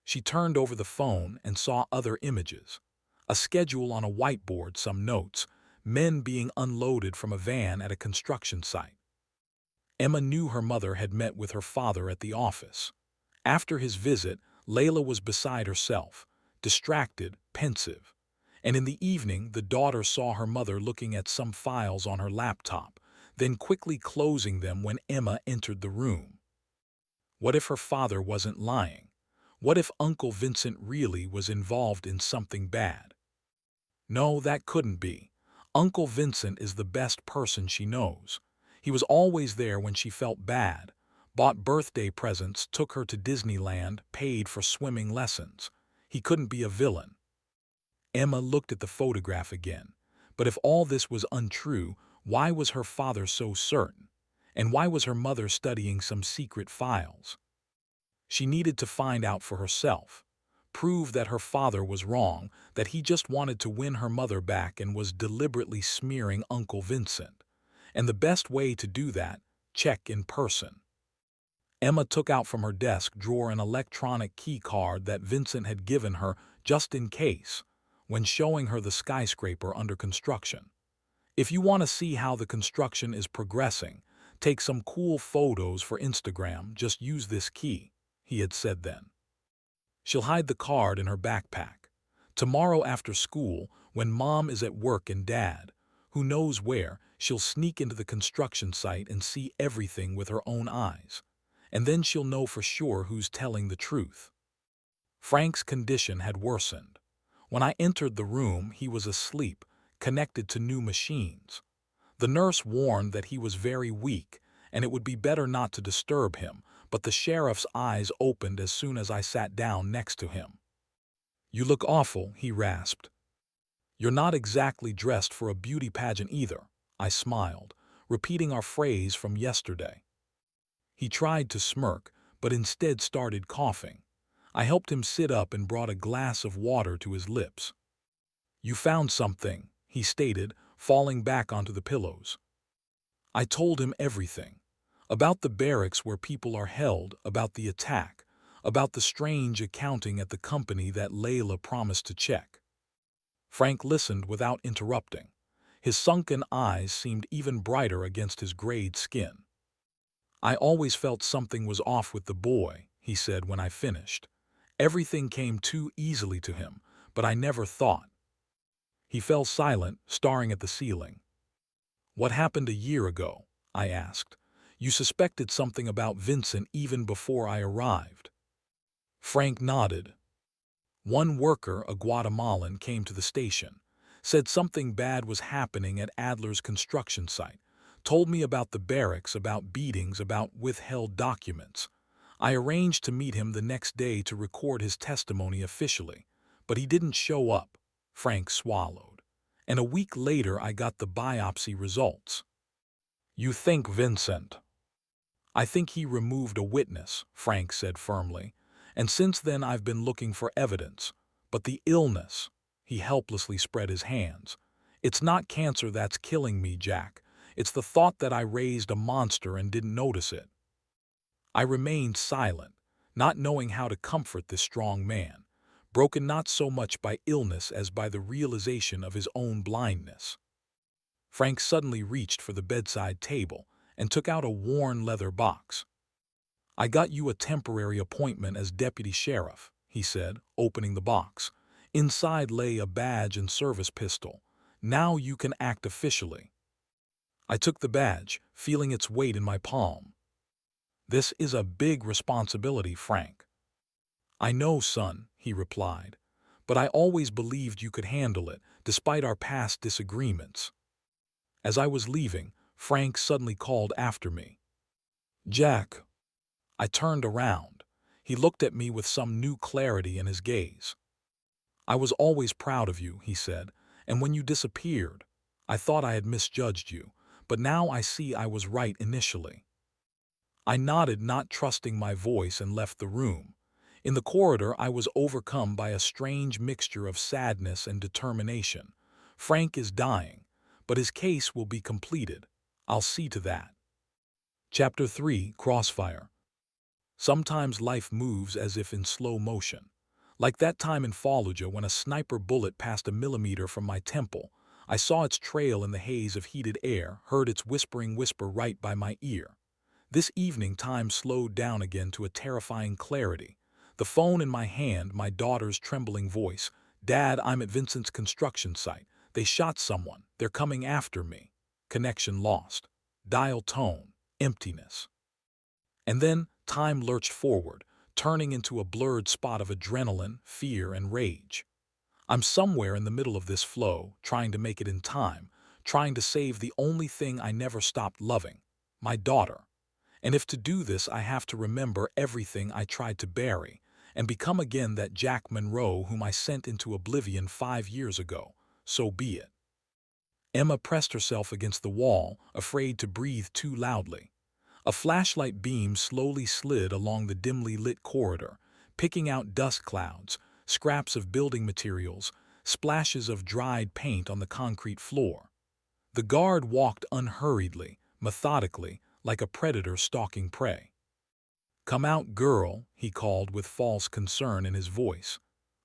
She turned over the phone and saw other images. A schedule on a whiteboard, some notes, men being unloaded from a van at a construction site. Emma knew her mother had met with her father at the office. After his visit, Layla was beside herself, distracted, pensive. And in the evening, the daughter saw her mother looking at some files on her laptop, then quickly closing them when Emma entered the room. What if her father wasn't lying? What if Uncle Vincent really was involved in something bad? No, that couldn't be. Uncle Vincent is the best person she knows. He was always there when she felt bad, bought birthday presents, took her to Disneyland, paid for swimming lessons. He couldn't be a villain. Emma looked at the photograph again. But if all this was untrue, why was her father so certain? And why was her mother studying some secret files? She needed to find out for herself. Prove that her father was wrong, that he just wanted to win her mother back and was deliberately smearing Uncle Vincent. And the best way to do that, check in person. Emma took out from her desk drawer an electronic key card that Vincent had given her just in case, when showing her the skyscraper under construction. If you want to see how the construction is progressing, take some cool photos for Instagram, just use this key, he had said then. She'll hide the card in her backpack. Tomorrow after school, when Mom is at work and Dad, who knows where, she'll sneak into the construction site and see everything with her own eyes. And then she'll know for sure who's telling the truth. Frank's condition had worsened. When I entered the room, he was asleep, connected to new machines. The nurse warned that he was very weak, and it would be better not to disturb him, but the sheriff's eyes opened as soon as I sat down next to him. "You look awful," he rasped. "You're not exactly dressed for a beauty pageant either," I smiled, repeating our phrase from yesterday. He tried to smirk, but instead started coughing. I helped him sit up and brought a glass of water to his lips. "You found something," he stated, falling back onto the pillows. I told him everything. About the barracks where people are held, about the attack, about the strange accounting at the company that Layla promised to check. Frank listened without interrupting. His sunken eyes seemed even brighter against his grayed skin. "I always felt something was off with the boy," he said when I finished. Everything came too easily to him, but I never thought. He fell silent, staring at the ceiling. "What happened a year ago?" I asked. "You suspected something about Vincent even before I arrived." Frank nodded. "One worker, a Guatemalan, came to the station, said something bad was happening at Adler's construction site, told me about the barracks, about beatings, about withheld documents. I arranged to meet him the next day to record his testimony officially, but he didn't show up." Frank swallowed. "And a week later I got the biopsy results." "You think Vincent?" "I think he removed a witness," Frank said firmly, "and since then I've been looking for evidence. But the illness," he helplessly spread his hands, "it's not cancer that's killing me, Jack. It's the thought that I raised a monster and didn't notice it." I remained silent, not knowing how to comfort this strong man, broken not so much by illness as by the realization of his own blindness. Frank suddenly reached for the bedside table and took out a worn leather box. "I got you a temporary appointment as deputy sheriff," he said, opening the box. Inside lay a badge and service pistol. "Now you can act officially." I took the badge, feeling its weight in my palm. "This is a big responsibility, Frank." "I know, son," he replied, but I always believed you could handle it, despite our past disagreements. As I was leaving, Frank suddenly called after me. Jack. I turned around. He looked at me with some new clarity in his gaze. I was always proud of you, he said, and when you disappeared, I thought I had misjudged you, but now I see I was right initially. I nodded, not trusting my voice, and left the room. In the corridor, I was overcome by a strange mixture of sadness and determination. Frank is dying, but his case will be completed. I'll see to that. Chapter 3: Crossfire. Sometimes life moves as if in slow motion. Like that time in Fallujah when a sniper bullet passed a millimeter from my temple. I saw its trail in the haze of heated air, heard its whispering whisper right by my ear. This evening, time slowed down again to a terrifying clarity. The phone in my hand, my daughter's trembling voice. Dad, I'm at Vincent's construction site. They shot someone. They're coming after me. Connection lost. Dial tone. Emptiness. And then time lurched forward, turning into a blurred spot of adrenaline, fear, and rage. I'm somewhere in the middle of this flow, trying to make it in time, trying to save the only thing I never stopped loving, my daughter. And if to do this I have to remember everything I tried to bury, and become again that Jack Monroe whom I sent into oblivion 5 years ago, so be it. Emma pressed herself against the wall, afraid to breathe too loudly. A flashlight beam slowly slid along the dimly lit corridor, picking out dust clouds, scraps of building materials, splashes of dried paint on the concrete floor. The guard walked unhurriedly, methodically, like a predator stalking prey. "Come out, girl," he called with false concern in his voice.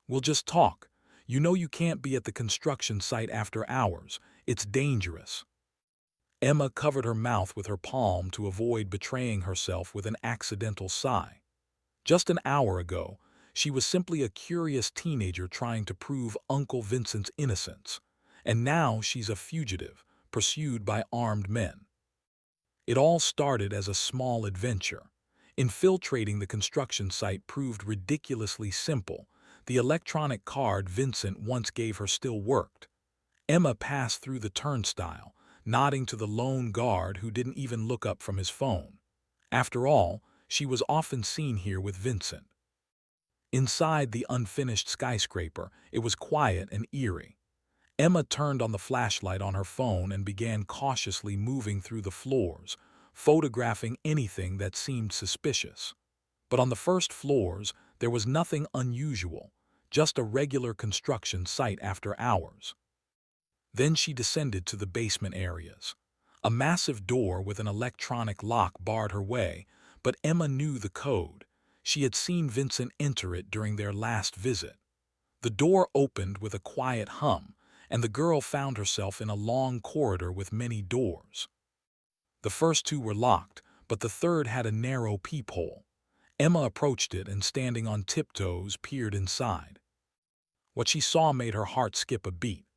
"We'll just talk. You know you can't be at the construction site after hours. It's dangerous." Emma covered her mouth with her palm to avoid betraying herself with an accidental sigh. Just an hour ago, she was simply a curious teenager trying to prove Uncle Vincent's innocence. And now she's a fugitive, pursued by armed men. It all started as a small adventure. Infiltrating the construction site proved ridiculously simple. The electronic card Vincent once gave her still worked. Emma passed through the turnstile, nodding to the lone guard who didn't even look up from his phone. After all, she was often seen here with Vincent. Inside the unfinished skyscraper, it was quiet and eerie. Emma turned on the flashlight on her phone and began cautiously moving through the floors, photographing anything that seemed suspicious. But on the first floors, there was nothing unusual, just a regular construction site after hours. Then she descended to the basement areas. A massive door with an electronic lock barred her way, but Emma knew the code. She had seen Vincent enter it during their last visit. The door opened with a quiet hum, and the girl found herself in a long corridor with many doors. The first 2 were locked, but the third had a narrow peephole. Emma approached it and, standing on tiptoes, peered inside. What she saw made her heart skip a beat.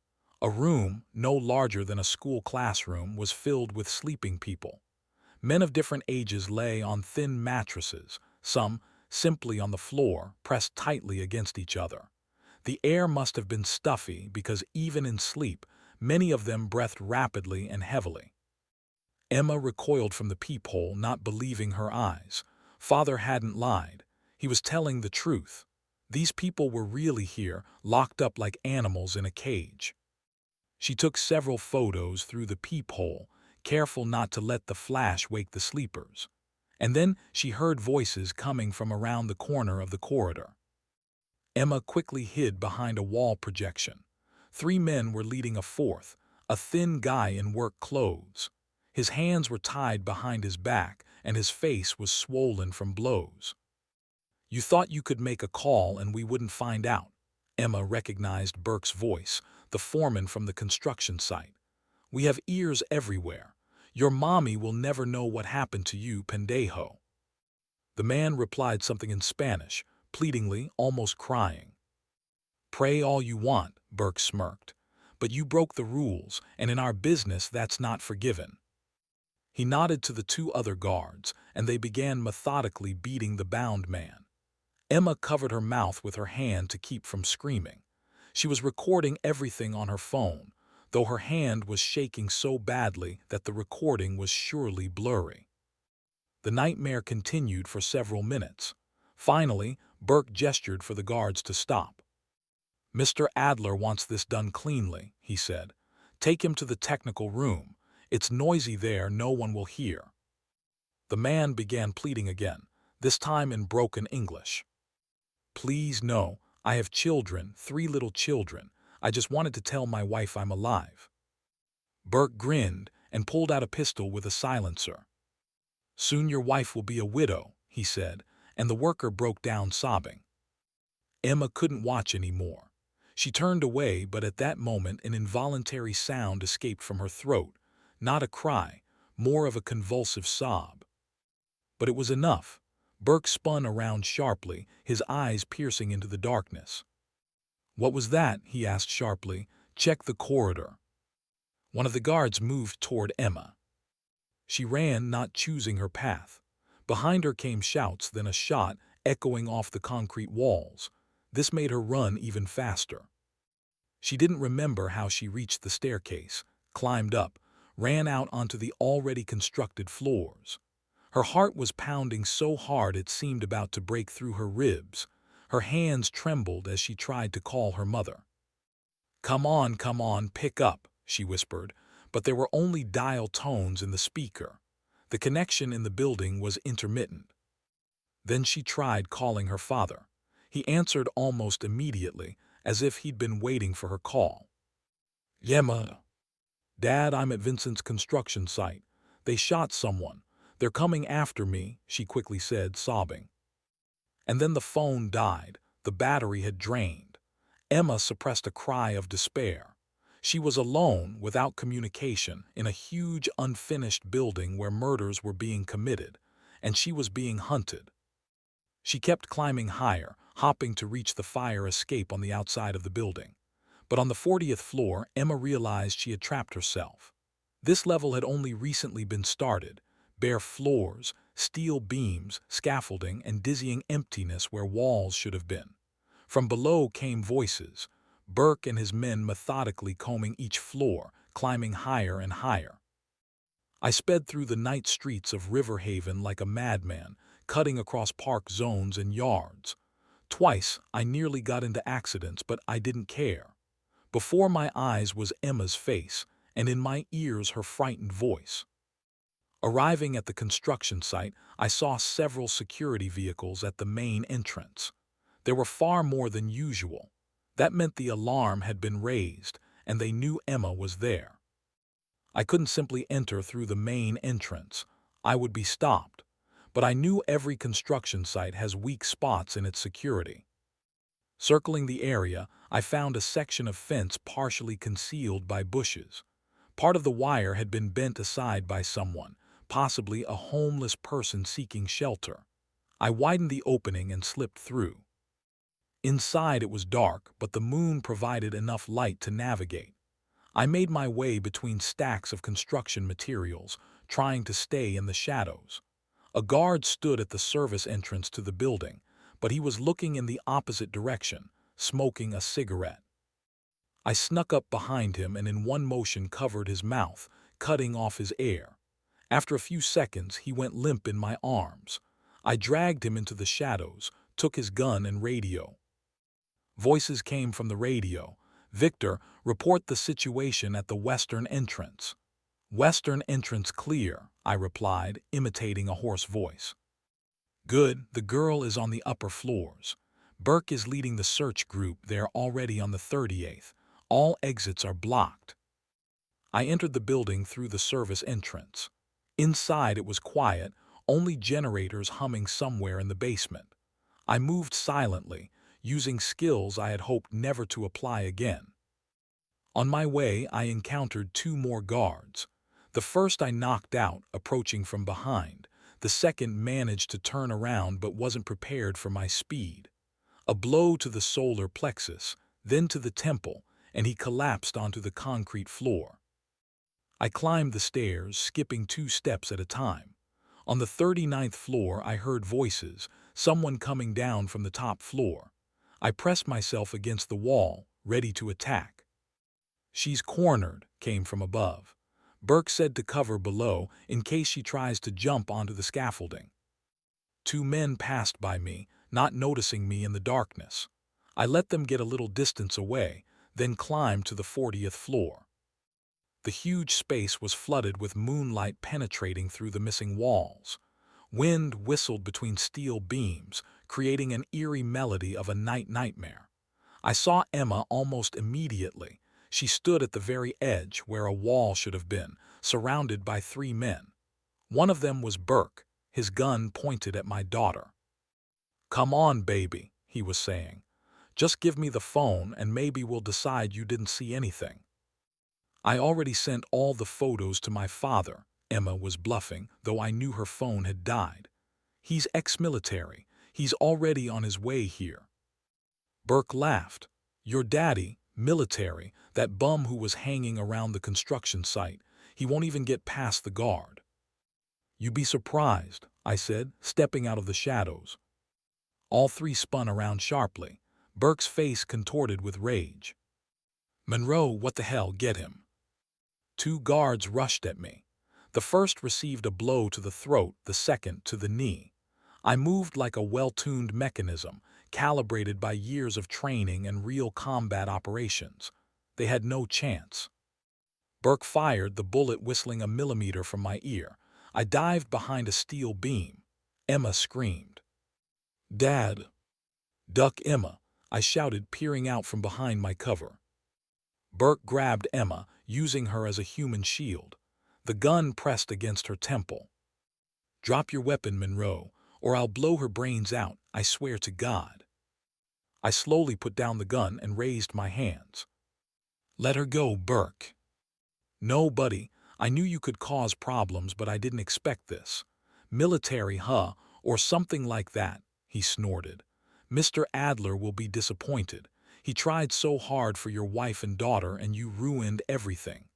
A room, no larger than a school classroom, was filled with sleeping people. Men of different ages lay on thin mattresses, some simply on the floor, pressed tightly against each other. The air must have been stuffy because even in sleep, many of them breathed rapidly and heavily. Emma recoiled from the peephole, not believing her eyes. Father hadn't lied. He was telling the truth. These people were really here, locked up like animals in a cage. She took several photos through the peephole, careful not to let the flash wake the sleepers. And then she heard voices coming from around the corner of the corridor. Emma quickly hid behind a wall projection. 3 men were leading a fourth, a thin guy in work clothes. His hands were tied behind his back, and his face was swollen from blows. "You thought you could make a call and we wouldn't find out." Emma recognized Burke's voice, the foreman from the construction site. "We have ears everywhere. Your mommy will never know what happened to you, pendejo." The man replied something in Spanish, pleadingly, almost crying. "Pray all you want," Burke smirked, "but you broke the rules, and in our business that's not forgiven." He nodded to the 2 other guards, and they began methodically beating the bound man. Emma covered her mouth with her hand to keep from screaming. She was recording everything on her phone, though her hand was shaking so badly that the recording was surely blurry. The nightmare continued for several minutes. Finally, Burke gestured for the guards to stop. "Mr. Adler wants this done cleanly," he said. "Take him to the technical room. It's noisy there, no one will hear." The man began pleading again, this time in broken English. "Please, no. I have children, 3 little children. I just wanted to tell my wife I'm alive." Burke grinned and pulled out a pistol with a silencer. "Soon your wife will be a widow," he said, and the worker broke down sobbing. Emma couldn't watch anymore. She turned away, but at that moment an involuntary sound escaped from her throat, not a cry, more of a convulsive sob. But it was enough. Burke spun around sharply, his eyes piercing into the darkness. "What was that?" he asked sharply. "Check the corridor." One of the guards moved toward Emma. She ran, not choosing her path. Behind her came shouts, then a shot, echoing off the concrete walls. This made her run even faster. She didn't remember how she reached the staircase, climbed up, ran out onto the already constructed floors. Her heart was pounding so hard it seemed about to break through her ribs. Her hands trembled as she tried to call her mother. Come on, pick up," she whispered, but there were only dial tones in the speaker. The connection in the building was intermittent. Then she tried calling her father. He answered almost immediately, as if he'd been waiting for her call. "Emma." "Dad, I'm at Vincent's construction site. They shot someone. They're coming after me," she quickly said, sobbing. And then the phone died. The battery had drained. Emma suppressed a cry of despair. She was alone, without communication, in a huge, unfinished building where murders were being committed, and she was being hunted. She kept climbing higher, hopping to reach the fire escape on the outside of the building. But on the 40th floor, Emma realized she had trapped herself. This level had only recently been started. Bare floors, steel beams, scaffolding, and dizzying emptiness where walls should have been. From below came voices, Burke and his men methodically combing each floor, climbing higher and higher. I sped through the night streets of Riverhaven like a madman, cutting across park zones and yards. Twice I nearly got into accidents, but I didn't care. Before my eyes was Emma's face, and in my ears her frightened voice. Arriving at the construction site, I saw several security vehicles at the main entrance. There were far more than usual. That meant the alarm had been raised, and they knew Emma was there. I couldn't simply enter through the main entrance. I would be stopped. But I knew every construction site has weak spots in its security. Circling the area, I found a section of fence partially concealed by bushes. Part of the wire had been bent aside by someone, possibly a homeless person seeking shelter. I widened the opening and slipped through. Inside it was dark, but the moon provided enough light to navigate. I made my way between stacks of construction materials, trying to stay in the shadows. A guard stood at the service entrance to the building, but he was looking in the opposite direction, smoking a cigarette. I snuck up behind him and in one motion covered his mouth, cutting off his air. After a few seconds, he went limp in my arms. I dragged him into the shadows, took his gun and radio. Voices came from the radio. "Victor, report the situation at the western entrance." "Western entrance clear," I replied, imitating a hoarse voice. "Good, the girl is on the upper floors. Burke is leading the search group. They're already on the 38th. All exits are blocked." I entered the building through the service entrance. Inside it was quiet, only generators humming somewhere in the basement. I moved silently, using skills I had hoped never to apply again. On my way, I encountered 2 more guards. The first I knocked out, approaching from behind. The second managed to turn around but wasn't prepared for my speed. A blow to the solar plexus, then to the temple, and he collapsed onto the concrete floor. I climbed the stairs, skipping 2 steps at a time. On the 39th floor, I heard voices, someone coming down from the top floor. I pressed myself against the wall, ready to attack. "She's cornered," came from above. Burke said to cover below in case she tries to jump onto the scaffolding. Two men passed by me, not noticing me in the darkness. I let them get a little distance away, then climbed to the 40th floor. The huge space was flooded with moonlight penetrating through the missing walls. Wind whistled between steel beams, creating an eerie melody of a night nightmare. I saw Emma almost immediately. She stood at the very edge where a wall should have been, surrounded by three men. One of them was Burke, his gun pointed at my daughter. "Come on, baby," he was saying. "Just give me the phone and maybe we'll decide you didn't see anything." "I already sent all the photos to my father," Emma was bluffing, though I knew her phone had died. "He's ex-military. He's already on his way here." Burke laughed. "Your daddy, military, that bum who was hanging around the construction site. He won't even get past the guard." "You'd be surprised," I said, stepping out of the shadows. All three spun around sharply. Burke's face contorted with rage. "Monroe, what the hell, get him." Two guards rushed at me. The first received a blow to the throat, the second to the knee. I moved like a well-tuned mechanism, calibrated by years of training and real combat operations. They had no chance. Burke fired, the bullet whistling a millimeter from my ear. I dived behind a steel beam. Emma screamed. "Dad!" "Duck, Emma," I shouted, peering out from behind my cover. Burke grabbed Emma, using her as a human shield. The gun pressed against her temple. "Drop your weapon, Monroe, or I'll blow her brains out, I swear to God." I slowly put down the gun and raised my hands. "Let her go, Burke." "No, buddy, I knew you could cause problems, but I didn't expect this. Military, huh, or something like that," he snorted. "Mr. Adler will be disappointed. He tried so hard for your wife and daughter, and you ruined everything."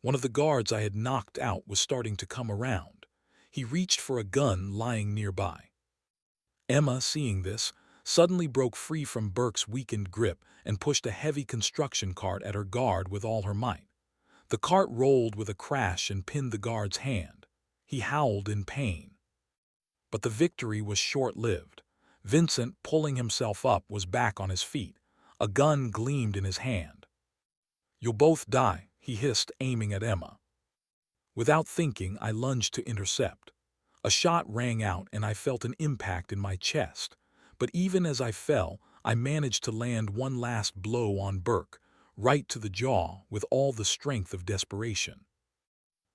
One of the guards I had knocked out was starting to come around. He reached for a gun lying nearby. Emma, seeing this, suddenly broke free from Burke's weakened grip and pushed a heavy construction cart at her guard with all her might. The cart rolled with a crash and pinned the guard's hand. He howled in pain. But the victory was short-lived. Vincent, pulling himself up, was back on his feet. A gun gleamed in his hand. "You'll both die," he hissed, aiming at Emma. Without thinking, I lunged to intercept. A shot rang out and I felt an impact in my chest. But even as I fell, I managed to land one last blow on Burke, right to the jaw with all the strength of desperation.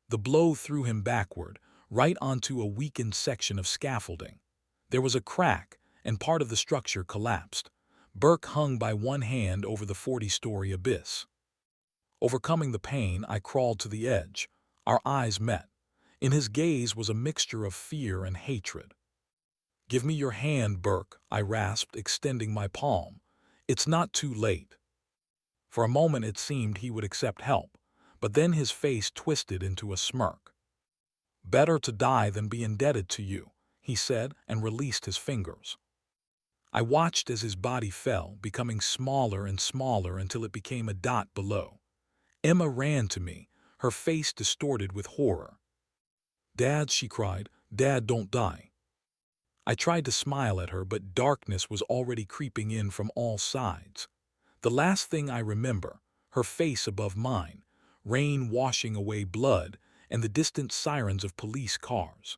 The blow threw him backward, right onto a weakened section of scaffolding. There was a crack, and part of the structure collapsed. Burke hung by one hand over the 40-story abyss. Overcoming the pain, I crawled to the edge. Our eyes met. In his gaze was a mixture of fear and hatred. "Give me your hand, Burke," I rasped, extending my palm. "It's not too late." For a moment it seemed he would accept help, but then his face twisted into a smirk. "Better to die than be indebted to you," he said, and released his fingers. I watched as his body fell, becoming smaller and smaller until it became a dot below. Emma ran to me, her face distorted with horror. "Dad," she cried, "Dad, don't die." I tried to smile at her, but darkness was already creeping in from all sides. The last thing I remember, her face above mine, rain washing away blood, and the distant sirens of police cars.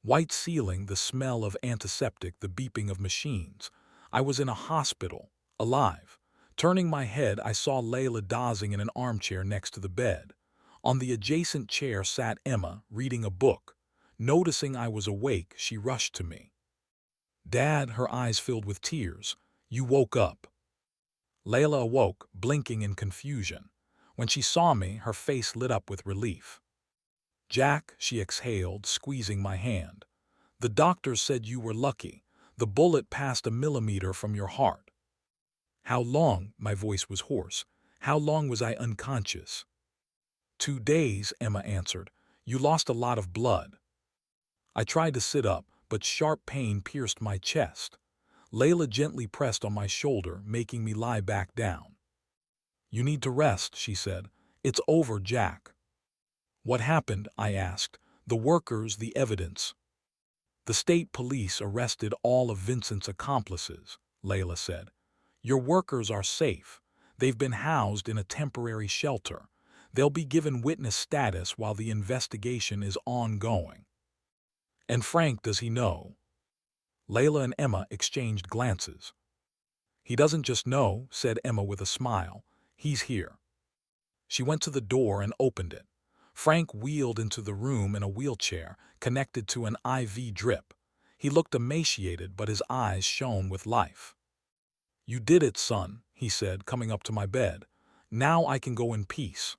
White ceiling, the smell of antiseptic, the beeping of machines. I was in a hospital, alive. Turning my head, I saw Layla dozing in an armchair next to the bed. On the adjacent chair sat Emma, reading a book. Noticing I was awake, she rushed to me. "Dad," her eyes filled with tears, "you woke up." Layla awoke, blinking in confusion. When she saw me, her face lit up with relief. "Jack," she exhaled, squeezing my hand. "The doctor said you were lucky. The bullet passed a millimeter from your heart." "How long?" My voice was hoarse. "How long was I unconscious?" "2 days," Emma answered. "You lost a lot of blood." I tried to sit up, but sharp pain pierced my chest. Layla gently pressed on my shoulder, making me lie back down. "You need to rest," she said. "It's over, Jack." "What happened?" I asked. "The workers, the evidence." "The state police arrested all of Vincent's accomplices," Layla said. "Your workers are safe. They've been housed in a temporary shelter. They'll be given witness status while the investigation is ongoing." "And Frank, does he know?" Layla and Emma exchanged glances. "He doesn't just know," said Emma with a smile. "He's here." She went to the door and opened it. Frank wheeled into the room in a wheelchair, connected to an IV drip. He looked emaciated, but his eyes shone with life. "You did it, son," he said, coming up to my bed. "Now I can go in peace."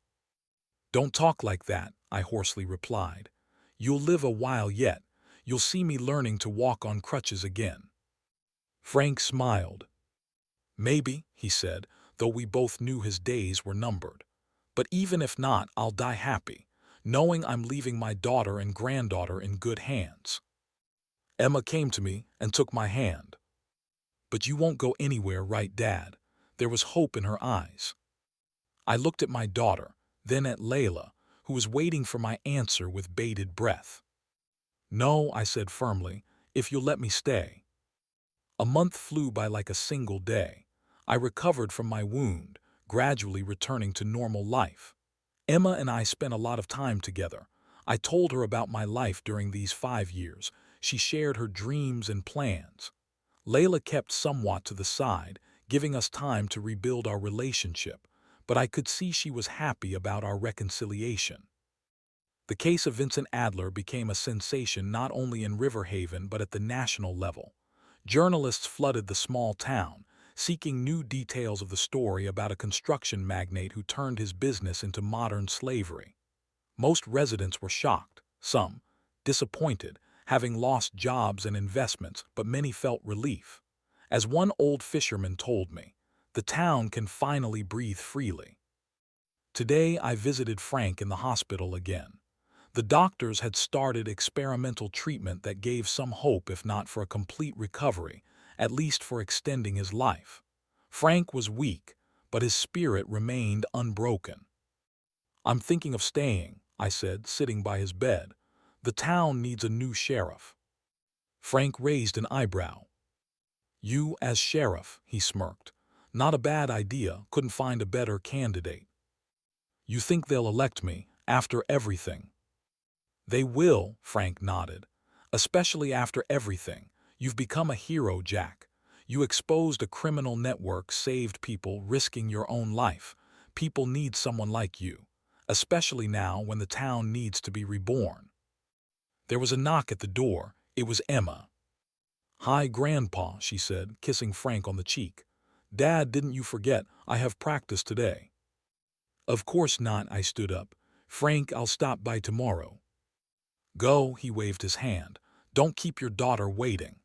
"Don't talk like that," I hoarsely replied. "You'll live a while yet. You'll see me learning to walk on crutches again." Frank smiled. "Maybe," he said, though we both knew his days were numbered. "But even if not, I'll die happy, knowing I'm leaving my daughter and granddaughter in good hands." Emma came to me and took my hand. "But you won't go anywhere, right, Dad?" There was hope in her eyes. I looked at my daughter, then at Layla, who was waiting for my answer with bated breath. "No," I said firmly, "if you'll let me stay." A month flew by like a single day. I recovered from my wound, gradually returning to normal life. Emma and I spent a lot of time together. I told her about my life during these 5 years. She shared her dreams and plans. Layla kept somewhat to the side, giving us time to rebuild our relationship, but I could see she was happy about our reconciliation. The case of Vincent Adler became a sensation not only in Riverhaven but at the national level. Journalists flooded the small town, seeking new details of the story about a construction magnate who turned his business into modern slavery. Most residents were shocked, some disappointed, having lost jobs and investments, but many felt relief. As one old fisherman told me, the town can finally breathe freely. Today I visited Frank in the hospital again. The doctors had started experimental treatment that gave some hope, if not for a complete recovery, at least for extending his life. Frank was weak, but his spirit remained unbroken. "I'm thinking of staying," I said, sitting by his bed. "The town needs a new sheriff." Frank raised an eyebrow. "You as sheriff," he smirked. "Not a bad idea, couldn't find a better candidate." "You think they'll elect me, after everything?" "They will," Frank nodded. "Especially after everything. You've become a hero, Jack. You exposed a criminal network, saved people, risking your own life. People need someone like you, especially now when the town needs to be reborn." There was a knock at the door. It was Emma. "Hi, Grandpa," she said, kissing Frank on the cheek. "Dad, didn't you forget? I have practice today." "Of course not," I stood up. "Frank, I'll stop by tomorrow." "Go," he waved his hand. "Don't keep your daughter waiting."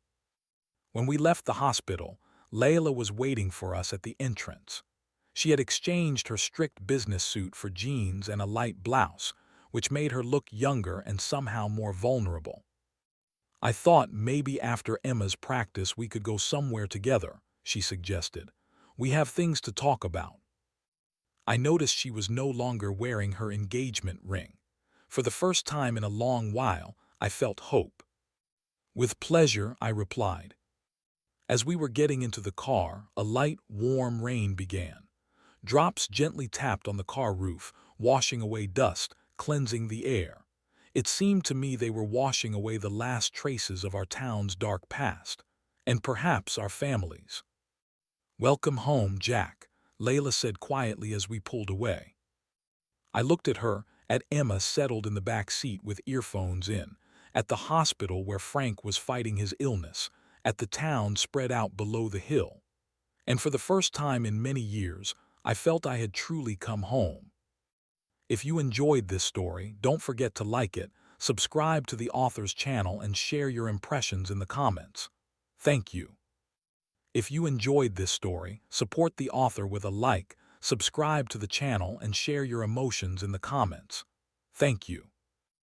When we left the hospital, Layla was waiting for us at the entrance. She had exchanged her strict business suit for jeans and a light blouse, which made her look younger and somehow more vulnerable. "I thought maybe after Emma's practice we could go somewhere together," she suggested. "We have things to talk about." I noticed she was no longer wearing her engagement ring. For the first time in a long while, I felt hope. "With pleasure," I replied. As we were getting into the car, a light, warm rain began. Drops gently tapped on the car roof, washing away dust, cleansing the air. It seemed to me they were washing away the last traces of our town's dark past, and perhaps our families. "Welcome home, Jack," Layla said quietly as we pulled away. I looked at her, at Emma settled in the back seat with earphones in, at the hospital where Frank was fighting his illness, at the town spread out below the hill. And for the first time in many years, I felt I had truly come home. If you enjoyed this story, don't forget to like it, subscribe to the author's channel, and share your impressions in the comments. Thank you. If you enjoyed this story, support the author with a like, subscribe to the channel, and share your emotions in the comments. Thank you.